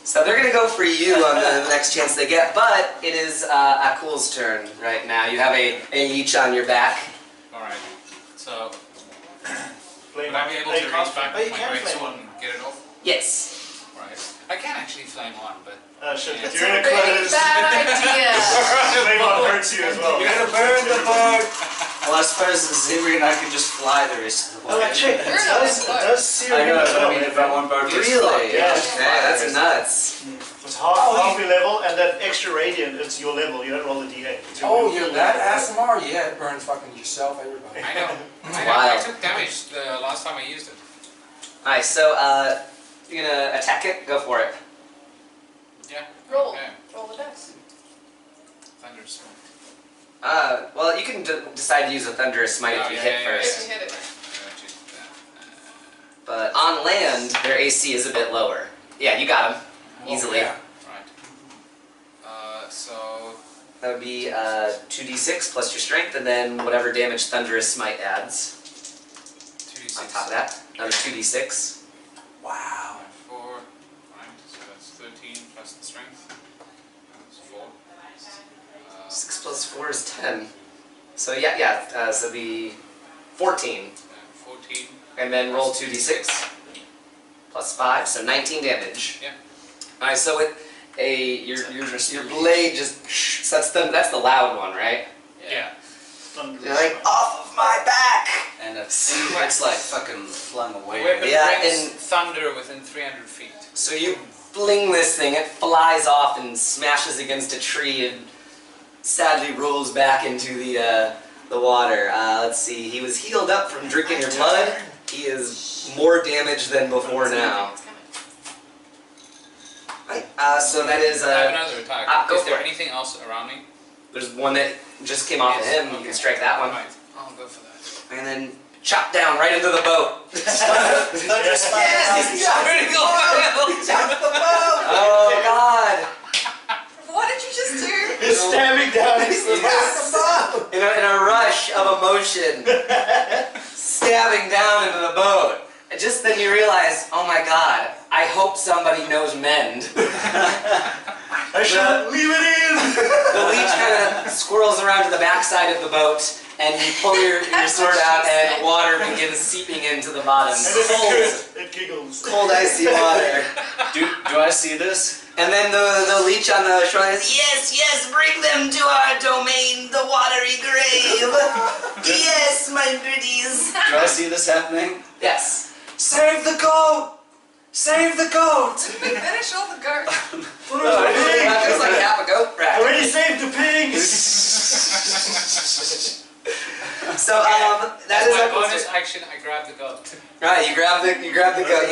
Speaker 1: So they're gonna go for you on the next chance they get, but it is Akul's turn right now. You have a leech on your back.
Speaker 3: Alright. So,
Speaker 6: Flame
Speaker 3: would I be able
Speaker 6: flame
Speaker 3: to
Speaker 6: on.
Speaker 3: reach back
Speaker 6: Oh, you
Speaker 3: with my
Speaker 6: can
Speaker 3: great
Speaker 6: flame
Speaker 3: sword
Speaker 6: on.
Speaker 3: and get it off?
Speaker 1: Yes.
Speaker 3: Right. I can actually flame on, but
Speaker 6: Shit,
Speaker 3: Yeah.
Speaker 6: but
Speaker 2: It's
Speaker 6: you're
Speaker 2: a
Speaker 6: in a
Speaker 2: really
Speaker 6: close.
Speaker 2: bad idea.
Speaker 6: Flame on hurts you as well.
Speaker 5: You're gonna burn the boat.
Speaker 4: Well, I suppose Zimri and I can just fly the rest of the way.
Speaker 6: Oh, actually, it
Speaker 2: You're not
Speaker 6: does,
Speaker 2: close.
Speaker 6: it does sear
Speaker 4: I
Speaker 6: you
Speaker 4: know,
Speaker 6: as
Speaker 4: but
Speaker 6: well.
Speaker 4: I mean, if that one boat gets
Speaker 1: Really?
Speaker 4: fucked,
Speaker 6: Yeah.
Speaker 4: just fly
Speaker 1: Yeah,
Speaker 4: the
Speaker 1: that's
Speaker 4: rest.
Speaker 1: nuts.
Speaker 6: It's half your level, and that extra radiant, it's your level. You don't roll the D8. It's your
Speaker 5: Oh,
Speaker 6: level.
Speaker 5: you're that ASMR? Yeah, it burns fucking yourself, everybody.
Speaker 3: I know. I
Speaker 1: Wild.
Speaker 3: took damage the last time I used it.
Speaker 1: Alright, so you're gonna attack it? Go for it.
Speaker 3: Yeah.
Speaker 2: Roll.
Speaker 3: Okay.
Speaker 2: Roll the dice.
Speaker 3: Thunderstorm.
Speaker 1: Well, you can decide to use a Thunderous Smite if
Speaker 3: Oh,
Speaker 1: you
Speaker 3: yeah,
Speaker 1: hit
Speaker 3: yeah, yeah,
Speaker 1: first.
Speaker 2: If you hit it.
Speaker 1: But on land, their AC is a bit lower. Yeah, you got him. Easily.
Speaker 5: Yeah.
Speaker 3: Right. So
Speaker 1: That would be 2d6 plus your strength, and then whatever damage Thunderous Smite adds
Speaker 3: 2d6.
Speaker 1: on top of that. Another 2d6.
Speaker 5: Wow.
Speaker 3: 4. Right. So that's 13 plus the strength. That's 4.
Speaker 1: 6 plus 4 is 10. So yeah, so the 14.
Speaker 3: 14.
Speaker 1: And then roll 2d6 plus 5, so 19 damage.
Speaker 3: Yeah.
Speaker 1: Alright, so with your blade just sets them. That's the loud one, right?
Speaker 3: Yeah.
Speaker 1: You're like, off of my back!
Speaker 4: And it's like fucking flung away.
Speaker 3: Weapon
Speaker 1: Yeah,
Speaker 3: brings
Speaker 1: and-
Speaker 3: thunder within 300 feet.
Speaker 1: So you fling this thing, it flies off and smashes against a tree and sadly rolls back into the water. Let's see, he was healed up from drinking your blood. He is more damaged than before now.
Speaker 2: It's coming.
Speaker 1: Right, so that is,
Speaker 3: I have another attack.
Speaker 1: go
Speaker 3: Is
Speaker 1: for
Speaker 3: there
Speaker 1: it.
Speaker 3: anything else around me?
Speaker 1: There's one that just came off of
Speaker 3: Yes,
Speaker 1: him, you
Speaker 3: okay.
Speaker 1: can strike that one.
Speaker 3: Right. I'll go for that.
Speaker 1: And then chop down right into the boat.
Speaker 4: Yes,
Speaker 1: Critical fail! Oh god!
Speaker 2: What did you just do?
Speaker 6: He's stabbing down into the boat.
Speaker 1: In a rush of emotion, stabbing down into the boat. And just then you realize, oh my god, I hope somebody knows mend.
Speaker 6: I shall leave it in.
Speaker 1: The leech kind of squirrels around to the backside of the boat, and you pull your sword out, and water begins seeping into the bottom.
Speaker 6: And if
Speaker 1: Cold,
Speaker 6: it's good, it giggles.
Speaker 1: cold icy water.
Speaker 4: Do I see this?
Speaker 1: And then the leech on the shoreline says, yes, bring them to our domain, the watery grave. Yes, my pretties.
Speaker 4: Do I see this happening?
Speaker 1: Yes. Save the goat! Save the goat!
Speaker 2: We finish all the goat.
Speaker 1: That feels like half a goat bracket.
Speaker 6: Already saved the pigs.
Speaker 1: So that is
Speaker 3: my
Speaker 1: our
Speaker 3: bonus action. I grab the goat.
Speaker 1: Right, you grab the goat.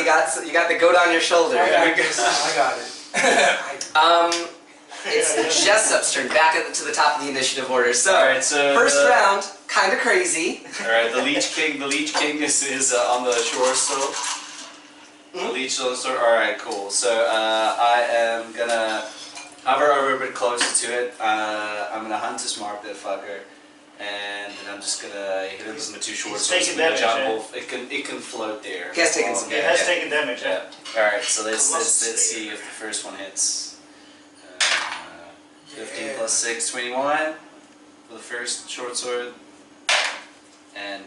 Speaker 1: You got the goat on your shoulder.
Speaker 5: I got it.
Speaker 1: It's Jessop's turn. Back to the top of the initiative order. So,
Speaker 4: Alright, so
Speaker 1: first
Speaker 4: the-
Speaker 1: round, kind of crazy.
Speaker 4: Alright, the Leech King is on the shore still. The Leech on the shore. Alright, cool. So I am gonna hover over a bit closer to it. I'm gonna Hunter's Mark that fucker. And then I'm just gonna hit it with my 2 short
Speaker 6: He's
Speaker 4: swords.
Speaker 6: taking
Speaker 4: I'm gonna
Speaker 6: damage,
Speaker 4: jump
Speaker 6: eh?
Speaker 4: off. It can float there.
Speaker 1: He has taken some
Speaker 6: It has taken damage.
Speaker 4: Yeah. Alright, so let's
Speaker 6: Colossal
Speaker 4: see if the first one hits. 15 plus 6, 21 for the first short sword. And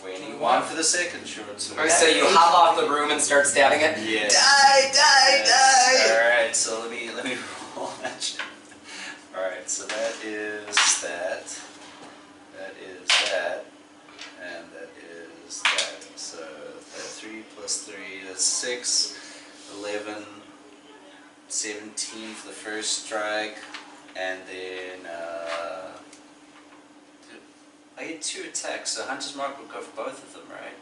Speaker 4: 21 for the second short sword.
Speaker 1: Alright, so you hop off the room and start stabbing it.
Speaker 4: Yes.
Speaker 1: Die!
Speaker 4: Alright, so let me roll that shit. Alright, so that is that. That is that. And that is that. So that's 3 plus 3, that's 6, 11, 17 for the first strike, and then I get 2 attacks, so Hunter's Mark will go for both of them, right?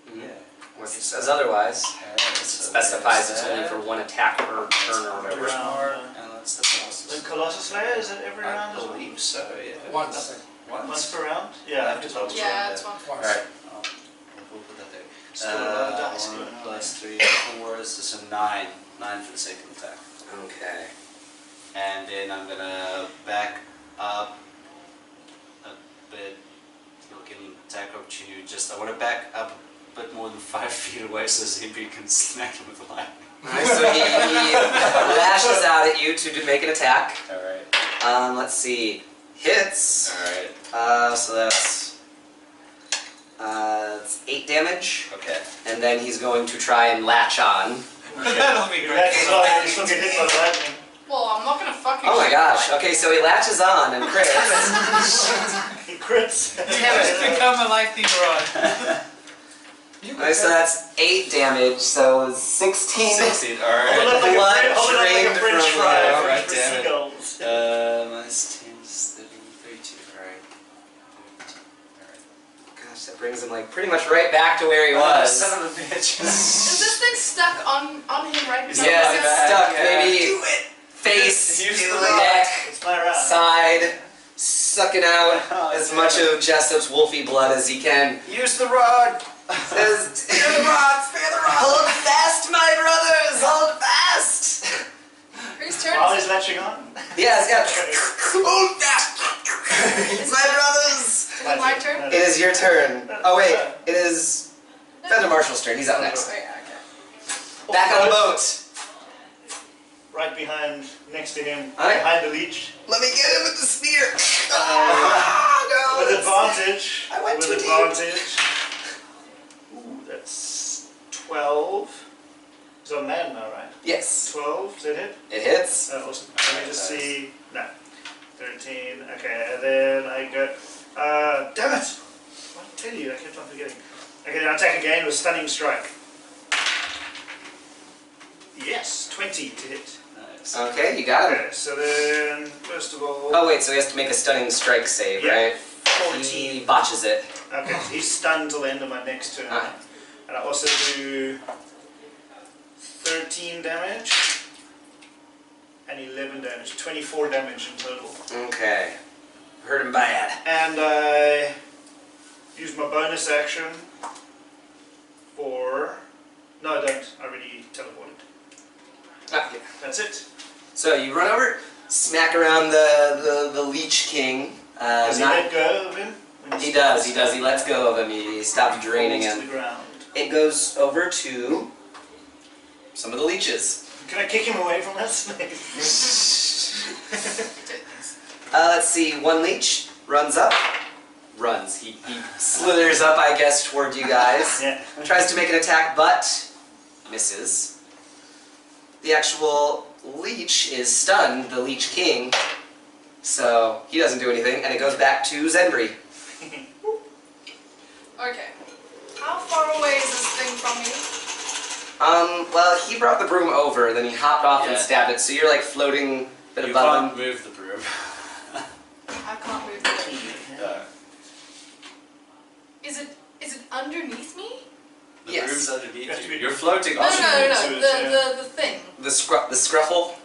Speaker 1: Mhm.
Speaker 4: Yeah.
Speaker 1: Unless it says otherwise.
Speaker 4: Alright,
Speaker 1: It
Speaker 4: so
Speaker 1: specifies
Speaker 4: there's
Speaker 1: it's only
Speaker 4: that.
Speaker 1: for one attack per turn or
Speaker 6: Every
Speaker 1: whatever.
Speaker 6: round.
Speaker 4: And that's the Colossus.
Speaker 6: The Colossus Slayer, is it every
Speaker 4: I
Speaker 6: round as well?
Speaker 4: believe so, yeah.
Speaker 5: Once.
Speaker 6: Once per round? Yeah, I have to double check.
Speaker 2: Yeah, it's one.
Speaker 5: Once.
Speaker 4: Alright, we'll put that there.
Speaker 6: Still a lot of dice
Speaker 4: 1
Speaker 6: going on
Speaker 4: plus 3, 4, this is a 9. 9 for the second attack.
Speaker 1: Okay.
Speaker 4: And then I'm gonna back up a bit. You'll get an attack opportunity. I want to back up a bit more than 5 feet away so Zippy can smack him with the lightning.
Speaker 1: Alright, so he lashes out at you to make an attack.
Speaker 4: Alright.
Speaker 1: Let's see. Hits.
Speaker 4: Alright.
Speaker 1: So that's 8 damage.
Speaker 4: Okay.
Speaker 1: And then he's going to try and latch on.
Speaker 3: That'll be great.
Speaker 6: That's why you still get hit by the lightning.
Speaker 2: Well, I'm not gonna fucking.
Speaker 1: Oh my
Speaker 2: shoot
Speaker 1: gosh.
Speaker 2: you.
Speaker 1: Okay, so he latches on and crits.
Speaker 6: He crits.
Speaker 3: It's become a lightning rod.
Speaker 1: Alright, so that's 8 damage, so 16.
Speaker 4: 16.
Speaker 6: Hold
Speaker 4: Alright.
Speaker 6: it up like
Speaker 1: Blood
Speaker 6: a hold it up like
Speaker 1: drained
Speaker 6: a French
Speaker 1: from
Speaker 6: fry
Speaker 1: the-
Speaker 6: for
Speaker 4: Right, damn it.
Speaker 6: seagulls.
Speaker 4: Minus 10 is 32. Alright.
Speaker 1: Gosh, that brings him like pretty much right back to where he was.
Speaker 4: Son of a bitch.
Speaker 2: Is this thing stuck on him right now?
Speaker 1: Yeah,
Speaker 4: my
Speaker 1: it's
Speaker 4: back,
Speaker 1: stuck.
Speaker 4: yeah.
Speaker 1: Maybe face,
Speaker 4: Use the
Speaker 1: neck,
Speaker 6: It's my round.
Speaker 1: side, sucking out as much of Jessop's wolfy blood as he can.
Speaker 4: Use the rod.
Speaker 1: Says, spare the rod, spare the rod. turn. Oh wait, it is Feather Marshal's turn. He's up next.
Speaker 2: Oh, yeah, okay.
Speaker 1: Back on the boat.
Speaker 6: Right behind, next to him,
Speaker 1: Alright.
Speaker 6: behind the leech.
Speaker 1: Let me get him with the spear.
Speaker 6: With
Speaker 1: No.
Speaker 6: advantage.
Speaker 1: I went
Speaker 6: with
Speaker 1: too deep.
Speaker 6: advantage. Ooh, that's 12. It's on man now, right?
Speaker 1: Yes,
Speaker 6: 12, is that it?
Speaker 1: it hits.
Speaker 6: Awesome. Let me just see. No. 13. Okay, and then I go. Damn it! I tell you, I kept on forgetting. Okay, then I attack again with stunning strike. Yes, 20 to hit.
Speaker 4: Nice.
Speaker 1: Okay, you got him.
Speaker 6: Okay, so then first of all.
Speaker 1: Oh wait, so he has to make a stunning strike save,
Speaker 6: Yeah.
Speaker 1: right?
Speaker 6: 14.
Speaker 1: He botches it.
Speaker 6: Okay, so he's stunned till the end of my next turn.
Speaker 1: Ah.
Speaker 6: And I also do 13 damage and 11 damage. 24 damage in total.
Speaker 1: Okay. Hurt him bad.
Speaker 6: And I use my bonus action for... No, I don't. I already teleported.
Speaker 1: Okay.
Speaker 6: That's it.
Speaker 1: So you run over, smack around the Leech King.
Speaker 6: Does he let go of him? when
Speaker 1: He does. He lets go of him. He stops draining
Speaker 6: falls to
Speaker 1: him.
Speaker 6: the ground.
Speaker 1: It goes over to some of the leeches.
Speaker 6: Can I kick him away from that snake?
Speaker 1: Let's see. One leech runs up. Runs. He slithers up, I guess, toward you guys.
Speaker 6: Yeah.
Speaker 1: Tries to make an attack, but misses. The actual leech is stunned, the Leech King, so he doesn't do anything, and it goes back to Zenbri.
Speaker 2: Okay. How far away is this thing from me?
Speaker 1: Well, he brought the broom over, then he hopped off and
Speaker 4: Yeah.
Speaker 1: stabbed it, so you're like floating a bit
Speaker 4: You
Speaker 1: above
Speaker 4: can't
Speaker 1: him.
Speaker 4: move the broom.
Speaker 2: I can't move the thing. Is it underneath me?
Speaker 4: The
Speaker 1: Yes.
Speaker 4: broom's underneath
Speaker 6: You have to
Speaker 4: you.
Speaker 6: be-
Speaker 4: You're floating
Speaker 2: No,
Speaker 4: on
Speaker 2: no,
Speaker 4: it.
Speaker 2: no,
Speaker 6: So
Speaker 2: no.
Speaker 6: it's,
Speaker 2: The thing.
Speaker 1: The scuffle,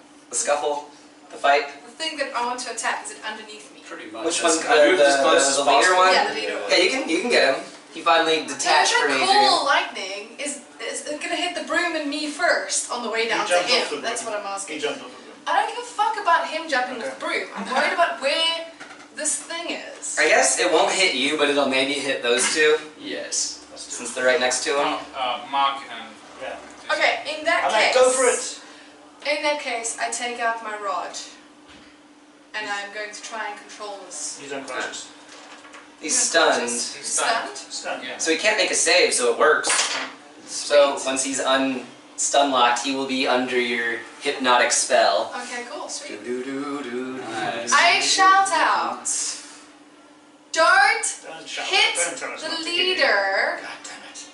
Speaker 1: the fight.
Speaker 2: The thing that I want to attack, is it underneath me?
Speaker 4: Pretty much.
Speaker 1: Which
Speaker 4: As-
Speaker 1: one?
Speaker 4: move as close as
Speaker 1: The leader
Speaker 4: possible.
Speaker 1: one?
Speaker 2: Yeah, the leader one.
Speaker 1: Yeah, you can get him. He finally detached
Speaker 2: No,
Speaker 1: from
Speaker 2: that
Speaker 1: Adrian.
Speaker 2: cool lightning is it gonna hit the broom and me first on the way down
Speaker 6: He
Speaker 2: to
Speaker 6: jumped off the
Speaker 2: him? That's
Speaker 6: broom.
Speaker 2: what I'm
Speaker 6: He
Speaker 2: asking.
Speaker 6: jumped off the broom.
Speaker 2: I don't give a fuck about him jumping off
Speaker 6: Okay.
Speaker 2: the broom. I'm worried about where this thing is.
Speaker 1: I guess it won't hit you, but it'll maybe hit those two,
Speaker 4: Yes.
Speaker 1: since they're right next to him.
Speaker 3: Mark and...
Speaker 6: Yeah.
Speaker 2: Okay, in that
Speaker 6: I'm
Speaker 2: case.
Speaker 6: like, go for it!
Speaker 2: In that case, I take out my rod. And I'm going to try and control this.
Speaker 6: He's unconscious.
Speaker 1: He's stunned.
Speaker 2: He's
Speaker 3: He's
Speaker 2: stunned?
Speaker 6: Stunned.
Speaker 3: Yeah.
Speaker 1: So he can't make a save, so it works. So
Speaker 2: Sweet.
Speaker 1: once he's stun locked, he will be under your hypnotic spell.
Speaker 2: Okay, cool, sweet.
Speaker 1: Do-do-do-do.
Speaker 4: Nice.
Speaker 2: I shout out. Don't
Speaker 6: Don't shout.
Speaker 2: hit
Speaker 6: Don't tell us
Speaker 2: the
Speaker 6: not to hit
Speaker 2: leader.
Speaker 4: God damn it.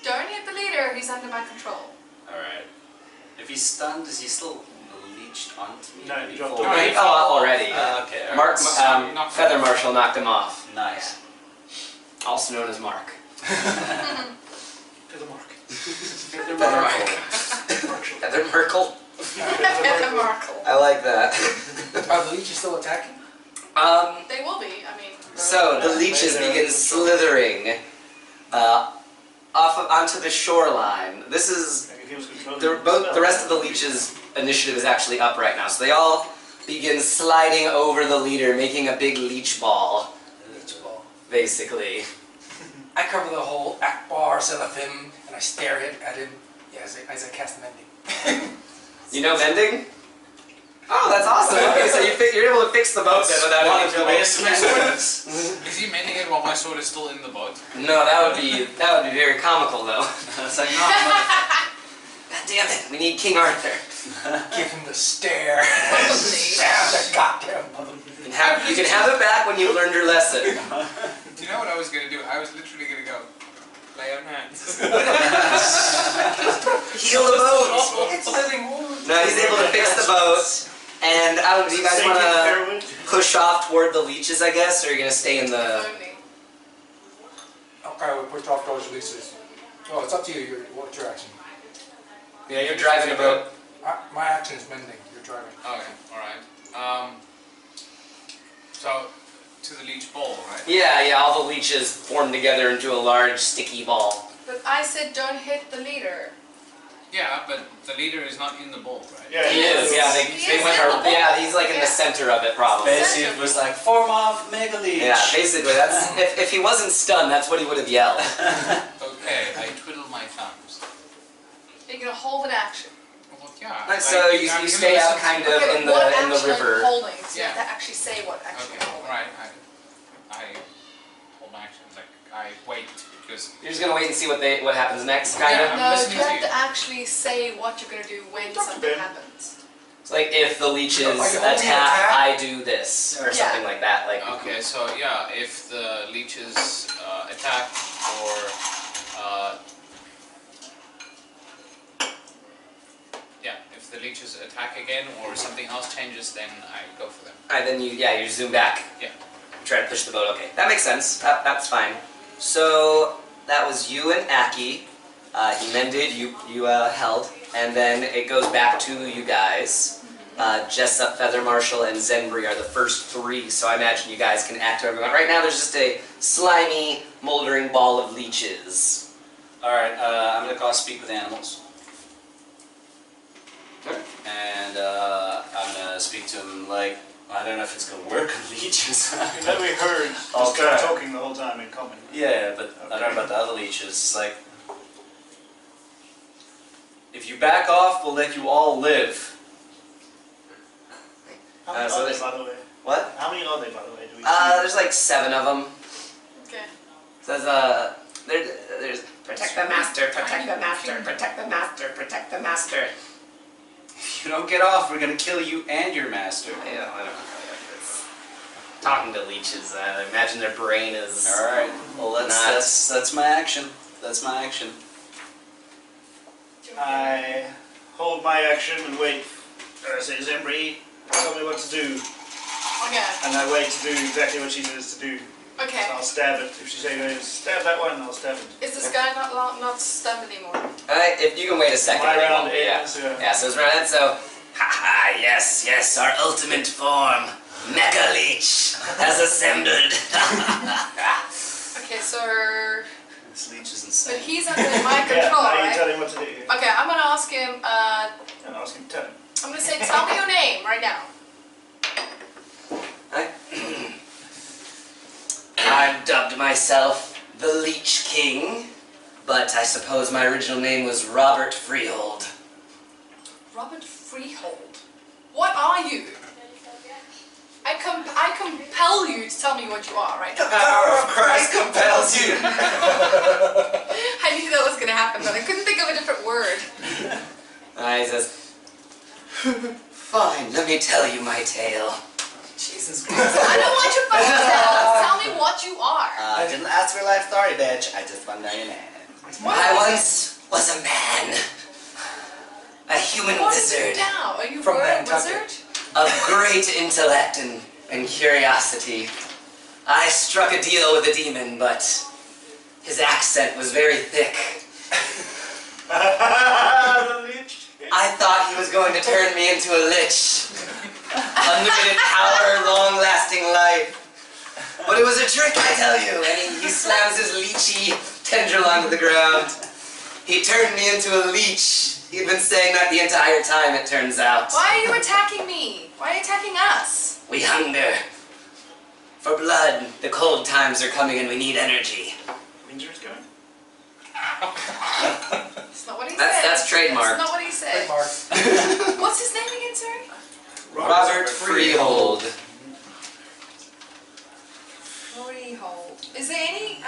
Speaker 2: Don't hit the leader, he's under my control.
Speaker 4: Alright. If he's stunned, is he still leeched onto me?
Speaker 6: No, he dropped
Speaker 1: No,
Speaker 6: off.
Speaker 1: he fell off already.
Speaker 4: Okay. alright.
Speaker 1: Mark,
Speaker 3: knocked
Speaker 1: Feather
Speaker 3: him off.
Speaker 1: Marshal knocked him off,
Speaker 4: Nice.
Speaker 1: also known as Mark.
Speaker 6: To the mark.
Speaker 1: Feather Markle. Feather Markle.
Speaker 2: Feather Markle.
Speaker 1: I like that.
Speaker 5: Are the leeches still attacking?
Speaker 2: They will be, I mean.
Speaker 1: So the leeches begin slithering onto the shoreline. This is
Speaker 6: Maybe he was controlling
Speaker 1: the rest of the leeches' initiative is actually up right now. So they all begin sliding over the leader, making a big leech ball,
Speaker 5: Leech ball.
Speaker 1: basically.
Speaker 5: I cover the whole Akbar Seraphim and I stare at him as I cast mending.
Speaker 1: You know mending? Oh, that's awesome. Okay, so you're able to fix the boat then without
Speaker 4: One
Speaker 1: any
Speaker 4: of the
Speaker 1: trouble.
Speaker 4: ways to make swords.
Speaker 3: Is he mending it while my sword is still in the boat?
Speaker 1: No, that would be very comical though.
Speaker 4: It's like, no, no.
Speaker 1: God damn it, we need King Arthur.
Speaker 5: Give him the stare.
Speaker 2: Probably.
Speaker 5: Stab that goddamn mother.
Speaker 1: You can have it back when you've learned your lesson.
Speaker 3: Do you know what I was gonna do? I was literally gonna go, lay on hands.
Speaker 1: Heal the boat.
Speaker 5: It's living wood.
Speaker 1: No, he's able to fix the boat. And do you guys want to push off toward the leeches, I guess, or are you going to stay in the...
Speaker 2: Only.
Speaker 5: Okay, we pushed off those leeches. Oh, it's up to you. What's your action?
Speaker 1: Yeah, you're driving the boat.
Speaker 5: My action is mending. You're driving.
Speaker 3: Okay, alright. So, to the leech ball, right?
Speaker 1: Yeah, all the leeches form together into a large, sticky ball.
Speaker 2: But I said don't hit the leader.
Speaker 3: Yeah, but the leader is not in the ball, right?
Speaker 6: Yeah,
Speaker 1: He is, yeah, they went, yeah, he's like in the center of it probably.
Speaker 4: Basically, it was like, form off Mega Leech.
Speaker 1: Yeah, basically, that's, if he wasn't stunned, that's what he would have yelled.
Speaker 3: Okay, I twiddle my thumbs.
Speaker 2: You're gonna hold an action.
Speaker 3: Well, yeah.
Speaker 1: Like, so you stay out kind of
Speaker 2: Okay,
Speaker 1: in
Speaker 2: but what
Speaker 1: the
Speaker 2: action are you
Speaker 1: river.
Speaker 2: holding? So you
Speaker 3: Yeah.
Speaker 2: have to actually say what action
Speaker 3: Okay,
Speaker 2: you're holding.
Speaker 3: right. I hold my action. Like I wait because
Speaker 1: You're just gonna wait and see what happens next, kind
Speaker 3: Yeah.
Speaker 1: of.
Speaker 2: No,
Speaker 3: listening
Speaker 2: you
Speaker 3: to
Speaker 2: have
Speaker 3: you.
Speaker 2: to actually say what you're gonna do when something happens.
Speaker 1: It's like if the leeches
Speaker 5: Are you holding
Speaker 1: attack,
Speaker 5: attack?
Speaker 1: I do this, or
Speaker 2: Yeah.
Speaker 1: something like that. Like,
Speaker 3: okay. So yeah, if the leeches attack or if the leeches attack again or something else changes, then I go for them.
Speaker 1: and then you zoom back.
Speaker 3: Yeah.
Speaker 1: Try to push the boat. Okay, that makes sense. That's fine. So that was you and Aki. He mended. You held, and then it goes back to you guys. Jessop, Feather Marshal, and Zenbri are the first three. So I imagine you guys can act however you want. Right now, there's just a slimy, moldering ball of leeches.
Speaker 4: Alright, I'm gonna call Speak with Animals.
Speaker 1: Okay.
Speaker 4: And I'm gonna speak to him like, I don't know if it's gonna work on leeches.
Speaker 6: You know, we heard
Speaker 4: I'll
Speaker 6: this guy
Speaker 4: try.
Speaker 6: talking the whole time in common.
Speaker 4: Yeah, but I don't know about the other leeches. It's like, if you back off, we'll let you all live.
Speaker 6: How many
Speaker 1: so
Speaker 6: are they,
Speaker 1: there's-
Speaker 6: by the way?
Speaker 1: What?
Speaker 6: How many are they, by the way? Do we
Speaker 1: There's like 7 of them.
Speaker 2: Okay.
Speaker 1: Says, there's protect the master, protect the master, protect the master, protect the master.
Speaker 4: If you don't get off, we're gonna kill you and your master.
Speaker 1: Yeah, I don't know. Talking to leeches, I imagine their brain is.
Speaker 4: Alright, well that's my action. That's my action.
Speaker 6: I hold my action and wait. I say, Zembri, tell me what to do.
Speaker 2: Okay.
Speaker 6: And I wait to do exactly what she says to do.
Speaker 2: Okay.
Speaker 6: I'll stab it. If she says, stab that one, I'll stab it.
Speaker 2: Is this guy not stunned anymore?
Speaker 1: Alright, if you can wait a second.
Speaker 6: My
Speaker 1: it
Speaker 6: round
Speaker 1: won't be, yeah.
Speaker 6: ends.
Speaker 1: Yeah, so it's round, so. Haha, yes, our ultimate form, Mecha Leech, has assembled.
Speaker 2: Okay, so
Speaker 4: This leech is
Speaker 2: but
Speaker 4: insane.
Speaker 2: he's under my
Speaker 6: Yeah,
Speaker 2: control,
Speaker 6: now you
Speaker 2: right?
Speaker 6: tell him what to do.
Speaker 2: Okay, I'm gonna ask him.
Speaker 6: And ask him to tell him.
Speaker 2: I'm gonna say, tell me your name right now.
Speaker 1: I've dubbed myself the Leech King, but I suppose my original name was Robert Freehold.
Speaker 2: Robert Freehold. What are you? I compel you to tell me what you are, right?
Speaker 1: The power of Christ compels you.
Speaker 2: I knew that was gonna happen, but I couldn't think of a different word.
Speaker 1: He says, fine, let me tell you my tale. Jesus Christ.
Speaker 2: I don't want your fucking tell. Tell me what you are.
Speaker 4: I didn't ask for life story, bitch. I just want to know your name.
Speaker 1: I once was a man. A human
Speaker 2: What are
Speaker 1: wizard.
Speaker 2: you now? Are you
Speaker 5: From
Speaker 2: a
Speaker 5: Nantucket.
Speaker 2: wizard?
Speaker 1: Of great intellect and curiosity. I struck a deal with a demon, but his accent was very thick.
Speaker 6: The leech.
Speaker 1: I thought he was going to turn me into a lich. Unlimited power, long-lasting life. But it was a trick, I tell you, and he slams his leechy tendril onto the ground. He turned me into a leech. He'd been saying that the entire time, it turns out.
Speaker 2: Why are you attacking me? Why are you attacking us?
Speaker 1: We hunger for blood. The cold times are coming and we need energy.
Speaker 6: Windsor is going.
Speaker 2: That's not what he
Speaker 1: That's-
Speaker 2: said.
Speaker 1: that's trademark.
Speaker 2: That's not what he said.
Speaker 5: Trademark.
Speaker 2: What's his name again, sorry?
Speaker 1: Robert Freehold.
Speaker 2: Freehold. Is there any,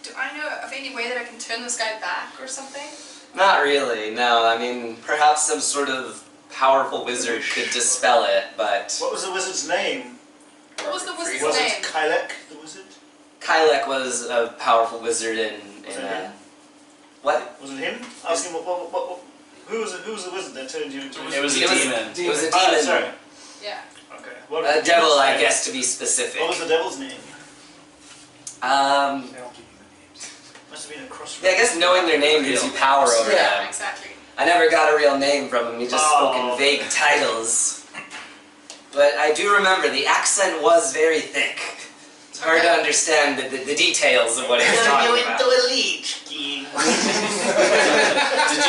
Speaker 2: do I know of any way that I can turn this guy back or something?
Speaker 1: Not really, no. I mean, perhaps some sort of powerful wizard could dispel it, but
Speaker 6: What was the wizard's name?
Speaker 2: What was the wizard's
Speaker 6: Was
Speaker 2: name?
Speaker 6: it Kylek, the wizard?
Speaker 1: Kylek was a powerful wizard in
Speaker 6: Was it him?
Speaker 1: what?
Speaker 6: Was it him? Ask him who was the wizard that turned you into
Speaker 4: It was a
Speaker 1: It was-
Speaker 4: demon.
Speaker 1: It was a
Speaker 6: Oh,
Speaker 1: demon.
Speaker 6: sorry.
Speaker 2: Yeah.
Speaker 6: Okay.
Speaker 1: A devil, I guess, to be specific.
Speaker 6: What was the devil's name?
Speaker 5: They don't give you the names.
Speaker 6: Must have been a crossroads.
Speaker 1: Yeah, I guess knowing their name gives you power over
Speaker 2: Yeah,
Speaker 1: them.
Speaker 2: exactly.
Speaker 1: I never got a real name from him, he just spoke
Speaker 6: Oh.
Speaker 1: in vague titles. But I do remember the accent was very thick. It's hard to
Speaker 2: Okay.
Speaker 1: understand the details of what he was talking about.
Speaker 4: a leech king. Did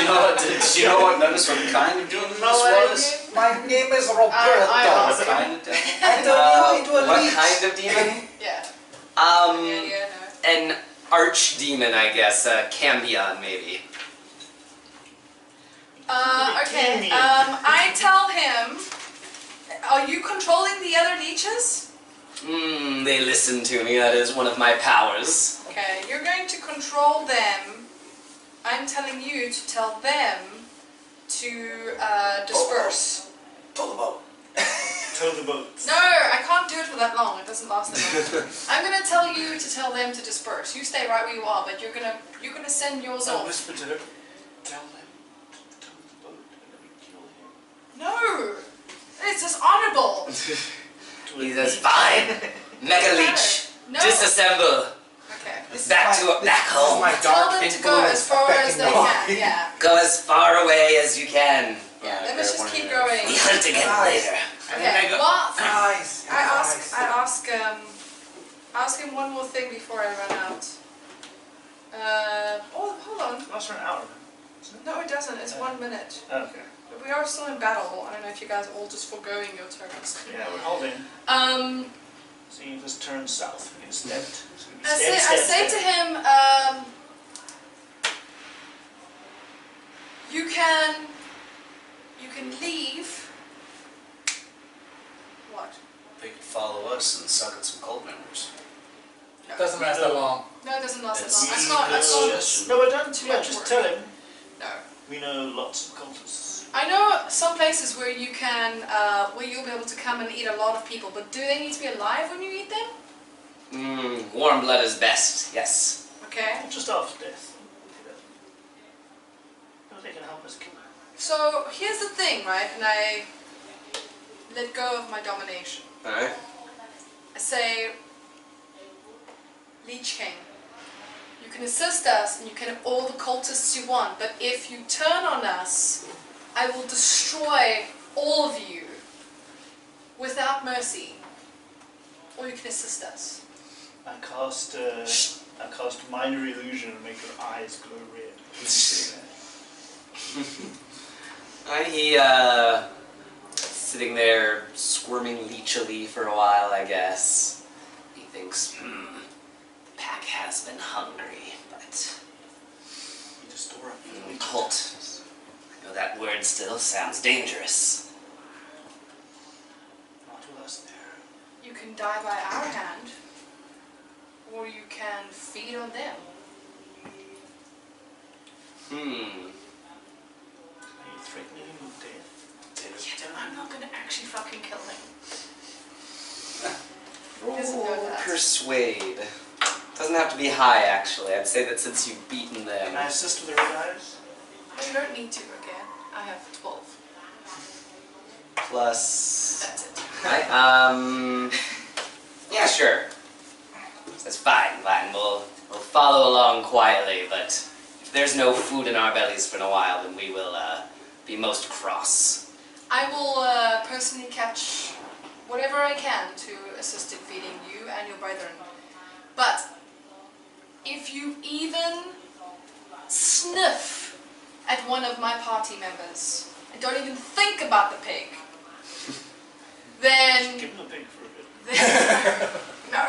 Speaker 4: you know what notice what kind of demon this was?
Speaker 5: My name is Roberto.
Speaker 2: I
Speaker 4: What kind of devil?
Speaker 5: I don't know,
Speaker 1: What
Speaker 5: Leech.
Speaker 1: kind of demon?
Speaker 2: Yeah.
Speaker 1: An archdemon, I guess. Cambion, maybe.
Speaker 2: Okay. I tell him. Are you controlling the other leeches?
Speaker 1: They listen to me. That is one of my powers.
Speaker 2: Okay. You're going to control them. I'm telling you to tell them to disperse.
Speaker 5: Tow the boat.
Speaker 6: Tow the boat.
Speaker 2: No, I can't do it for that long. It doesn't last that long. I'm gonna tell you to tell them to disperse. You stay right where you are, but you're gonna send yours
Speaker 6: I'll
Speaker 2: off.
Speaker 6: whisper to her. Tell them to tow the boat and then we kill him.
Speaker 2: No, it's dishonorable.
Speaker 1: He says, "Fine, Mega Leech,
Speaker 2: No.
Speaker 1: disassemble,
Speaker 2: Okay.
Speaker 1: back home.
Speaker 5: My
Speaker 2: Tell
Speaker 5: dark
Speaker 2: them to go as far as they can. Yeah.
Speaker 1: Go as far away as you can.
Speaker 2: Yeah. Let me just keep going.
Speaker 1: We hunt again later."
Speaker 2: Okay. Well,
Speaker 5: Guys.
Speaker 2: I ask him one more thing before I run out. Hold on.
Speaker 6: Lasts for an hour.
Speaker 2: No, it doesn't. It's 1 minute.
Speaker 6: Okay.
Speaker 2: But we are still in battle. I don't know if you guys are all just foregoing your turns.
Speaker 6: Yeah, we're holding. So you just turn south instead.
Speaker 2: I say to him, you can leave. What?
Speaker 4: They could follow us and suck at some cult members.
Speaker 5: Doesn't last that long.
Speaker 2: No, it doesn't last
Speaker 4: That's
Speaker 2: that long. I can't.
Speaker 6: No, but don't. Yeah, just tell him.
Speaker 2: No.
Speaker 6: We know lots of cultists.
Speaker 2: I know some places where you can, where you'll be able to come and eat a lot of people, but do they need to be alive when you eat them?
Speaker 1: Warm blood is best. Yes.
Speaker 2: Okay.
Speaker 6: Just after death. No, they can help us kill her.
Speaker 2: So here's the thing, right? And I let go of my domination.
Speaker 1: All right.
Speaker 2: I say, Leech King, you can assist us and you can have all the cultists you want, but if you turn on us, I will destroy all of you without mercy. Or you can assist us.
Speaker 6: I cast minor illusion and make her eyes glow red.
Speaker 1: He sitting there squirming leechily for a while, I guess. He thinks, the pack has been hungry, but
Speaker 6: You just store up.
Speaker 1: cult. I know that word still sounds dangerous.
Speaker 6: Not with us there.
Speaker 2: You can die by our hand, or you can feed on them.
Speaker 6: Are you threatening him with death?
Speaker 2: Yeah, I'm not gonna actually fucking kill him.
Speaker 1: Roll persuade. Doesn't have to be high, actually. I'd say that since you've beaten them.
Speaker 6: Can I assist with the red eyes?
Speaker 2: No, you don't need to again. I have 12.
Speaker 1: Plus.
Speaker 2: That's it.
Speaker 1: Right. Yeah, sure. That's fine. We'll follow along quietly, but if there's no food in our bellies for a while, then we will be most cross.
Speaker 2: I will personally catch whatever I can to assist in feeding you and your brethren. But if you even sniff at one of my party members and don't even think about the pig, then...
Speaker 6: Give him the pig for a bit.
Speaker 2: No.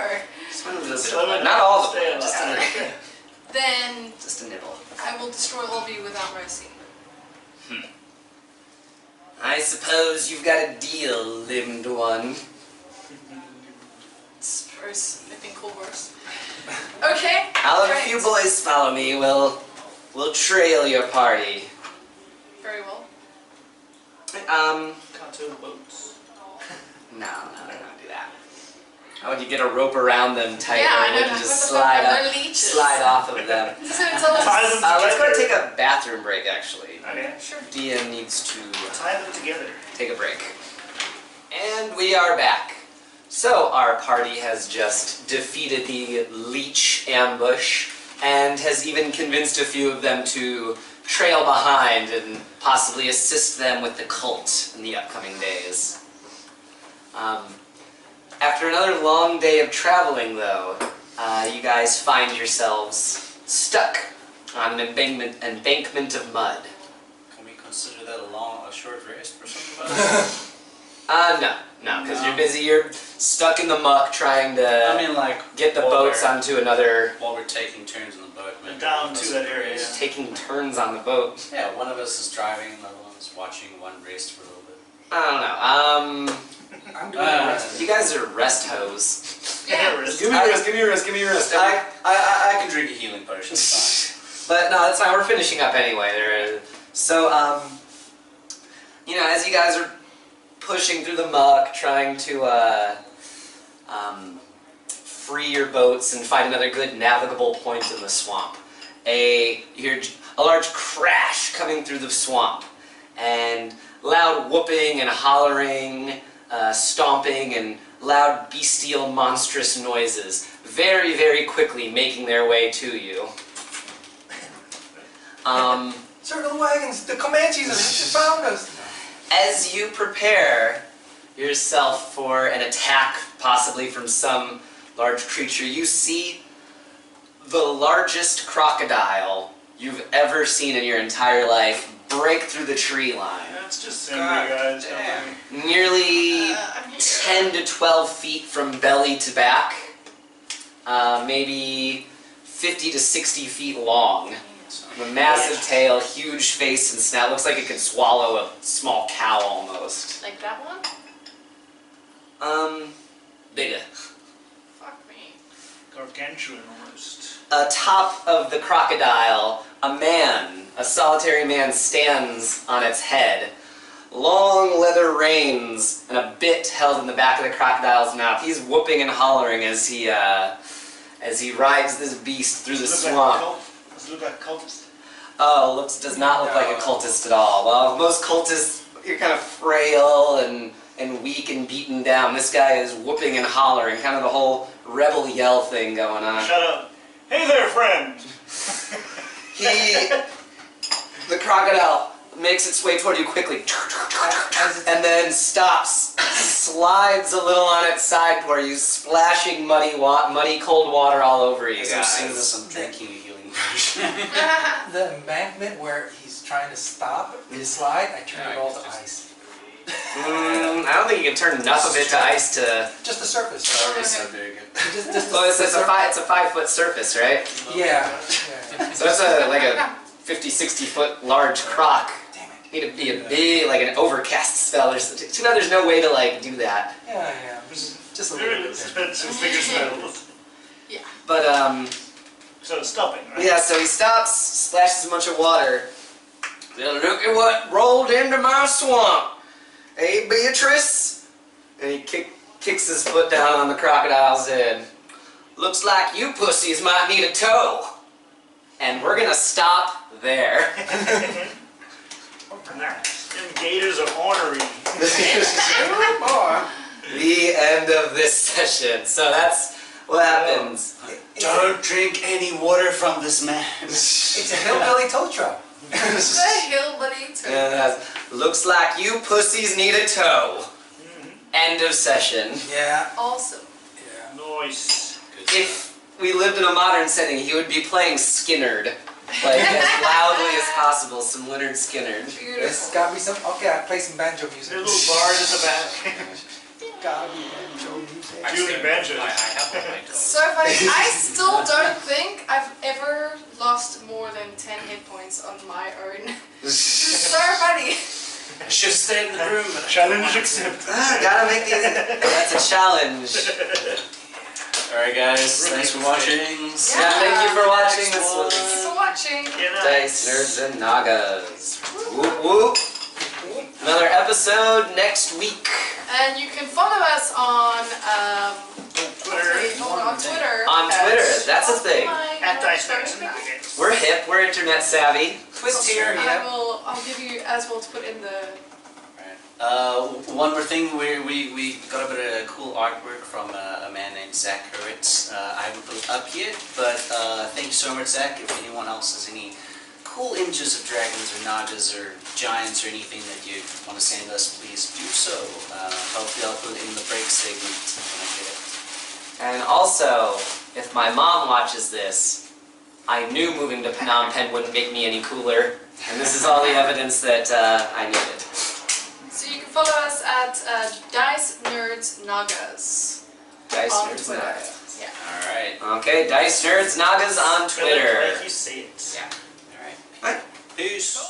Speaker 1: Just a little bit
Speaker 6: Slow
Speaker 1: of blood.
Speaker 6: it
Speaker 1: Not
Speaker 6: down.
Speaker 1: all of
Speaker 6: Stay
Speaker 1: it, just a
Speaker 6: alive.
Speaker 1: little.
Speaker 2: Then
Speaker 1: Just a nibble.
Speaker 2: I will destroy all of you without mercy.
Speaker 1: I suppose you've got a deal, limbed one.
Speaker 2: It's gross. I've been called worse. Okay.
Speaker 1: I'll have a
Speaker 2: great.
Speaker 1: few boys follow me. We'll trail your party.
Speaker 2: Very well.
Speaker 6: Can't tow the boats.
Speaker 1: No, they're not gonna do that. How would you get a rope around them tight
Speaker 2: Yeah, I
Speaker 1: where they
Speaker 2: know.
Speaker 1: can
Speaker 2: What
Speaker 1: just
Speaker 2: the fuck
Speaker 1: slide
Speaker 2: are
Speaker 1: up,
Speaker 2: they leeches?
Speaker 1: slide off of them?
Speaker 2: This is gonna tell us.
Speaker 6: Tie them
Speaker 1: Let's go and take
Speaker 6: together.
Speaker 1: a bathroom break, actually.
Speaker 6: Okay.
Speaker 2: Sure.
Speaker 1: DM needs to
Speaker 6: Tie them together.
Speaker 1: take a break. And we are back. So our party has just defeated the Leech ambush and has even convinced a few of them to trail behind and possibly assist them with the cult in the upcoming days. After another long day of traveling, though, you guys find yourselves stuck on an embankment of mud.
Speaker 4: consider that a short rest for somebody?
Speaker 1: No, because you're busy. You're stuck in the muck trying to
Speaker 4: I mean, like,
Speaker 1: get the boats onto another.
Speaker 4: while we're taking turns on the boat. maybe
Speaker 6: Down
Speaker 4: one of
Speaker 6: to
Speaker 4: us
Speaker 6: that
Speaker 4: can
Speaker 6: area,
Speaker 4: rest.
Speaker 1: Taking turns on the boat.
Speaker 4: Yeah, one of us is driving, the other one is watching, one rest for a little bit.
Speaker 1: I don't know.
Speaker 5: I'm doing the rest.
Speaker 1: You guys are rest hoes.
Speaker 2: Yeah.
Speaker 1: Give me a rest. Give me a rest. Give me a rest.
Speaker 4: I can drink a healing potion, it's
Speaker 1: But no, that's fine. We're finishing up anyway. So, as you guys are pushing through the muck, trying to free your boats and find another good navigable point in the swamp, you hear a large crash coming through the swamp, and loud whooping and hollering, stomping, and loud bestial monstrous noises very, very quickly making their way to you.
Speaker 5: Circle the wagons. The Comanches have found us.
Speaker 1: As you prepare yourself for an attack, possibly from some large creature, you see the largest crocodile you've ever seen in your entire life break through the tree line.
Speaker 6: That's just Simba, guys. Don't
Speaker 4: damn.
Speaker 6: worry.
Speaker 1: Nearly
Speaker 2: I'm here.
Speaker 1: 10 to 12 feet from belly to back, maybe 50 to 60 feet long. A massive tail, huge face and snout. Looks like it could swallow a small cow almost.
Speaker 2: Like that one?
Speaker 1: Bigger.
Speaker 2: Fuck me.
Speaker 6: Gargantuan almost.
Speaker 1: Atop of the crocodile, a solitary man stands on its head. Long leather reins and a bit held in the back of the crocodile's mouth. He's whooping and hollering as he rides this beast through the swamp.
Speaker 6: Does it look like a cultist?
Speaker 1: Oh, does not look like a cultist at all. Well, most cultists, you're kind of frail and weak and beaten down. This guy is whooping and hollering, kind of the whole rebel yell thing going on.
Speaker 6: Shut up. Hey there, friend!
Speaker 1: The crocodile makes its way toward you quickly, and then stops, slides a little on its side for you, splashing muddy cold water all over you
Speaker 4: As I'm seeing
Speaker 1: guys.
Speaker 4: this, I'm drinking a healing potion.
Speaker 5: The embankment where he's trying to stop his slide, I turn it all to ice.
Speaker 1: I don't think you can turn enough of it to ice to.
Speaker 5: Just the surface.
Speaker 4: Sorry, so very good.
Speaker 5: Just
Speaker 1: Well, it's a
Speaker 5: surface.
Speaker 1: 5-foot surface, right?
Speaker 5: Yeah.
Speaker 1: So it's like a 50-60 foot large croc.
Speaker 5: Damn it.
Speaker 1: Need to be a big, like an overcast spell. Too bad there's no way to like do that.
Speaker 5: Yeah. Just a little
Speaker 6: Very
Speaker 5: bit.
Speaker 6: expensive figure spells.
Speaker 2: Yeah.
Speaker 1: But
Speaker 6: So it's stopping, right?
Speaker 1: yeah. So he stops, splashes a bunch of water. Then look at what rolled into my swamp. Hey, Beatrice. And he kicks his foot down on the crocodile's head. Looks like you pussies might need a tow. And we're gonna stop there.
Speaker 6: Nice. Them gators are ornery.
Speaker 1: The end of this session. So that's what happens.
Speaker 4: Don't drink any water from this man.
Speaker 5: It's a hillbilly tow truck.
Speaker 2: The hillbilly too.
Speaker 1: And looks like you pussies need a tow. End of session.
Speaker 5: Yeah.
Speaker 2: Awesome.
Speaker 5: Yeah.
Speaker 6: Nice.
Speaker 1: If we lived in a modern setting, he would be playing Skinnerd. Like as loudly as possible, some Leonard Skinnerd.
Speaker 5: There's
Speaker 2: Beautiful.
Speaker 5: gotta be some. Okay, I play some banjo music.
Speaker 6: There's little bars at the back.
Speaker 5: Gotta be banjo music.
Speaker 6: Julie Banjo.
Speaker 3: I have one of my toes.
Speaker 2: So funny. I still don't think I've ever lost more than 10 hit points on my own. This is so funny.
Speaker 4: I should have stayed in the room, but
Speaker 6: Challenge accepted.
Speaker 1: Gotta make these. That's a challenge.
Speaker 4: Alright guys, thanks for watching.
Speaker 1: Yeah, thank you for watching. This
Speaker 2: Thank you
Speaker 1: was
Speaker 2: for watching.
Speaker 6: Good night.
Speaker 1: Dice Nerds and Nagas. Whoop whoop. Another episode next week.
Speaker 2: And you can follow us on
Speaker 6: Twitter.
Speaker 2: on Twitter.
Speaker 1: On Twitter, that's a thing.
Speaker 6: At Dice Nerds and Nagas.
Speaker 1: We're hip. We're internet savvy.
Speaker 5: Twist here, yeah.
Speaker 2: I'll give you as well to put in the.
Speaker 4: One more thing, we got a bit of cool artwork from a man named Zack Hurwitz. I haven't put it up yet, but thank you so much, Zack. If anyone else has any cool images of dragons or nagas or giants or anything that you want to send us, please do so. Hopefully I'll put it in the break segment when I get it.
Speaker 1: And also, if my mom watches this, I knew moving to Phnom Penh wouldn't make me any cooler, and this is all the evidence that I needed.
Speaker 2: So you can follow us at Dice Nerds Nagas.
Speaker 1: Dice
Speaker 2: on
Speaker 1: Nerds
Speaker 2: Twitter.
Speaker 1: Nagas.
Speaker 2: Yeah.
Speaker 4: Alright.
Speaker 1: Okay, Dice Nerds Nagas on Twitter.
Speaker 6: Like you see it.
Speaker 2: Yeah.
Speaker 4: Alright. Peace.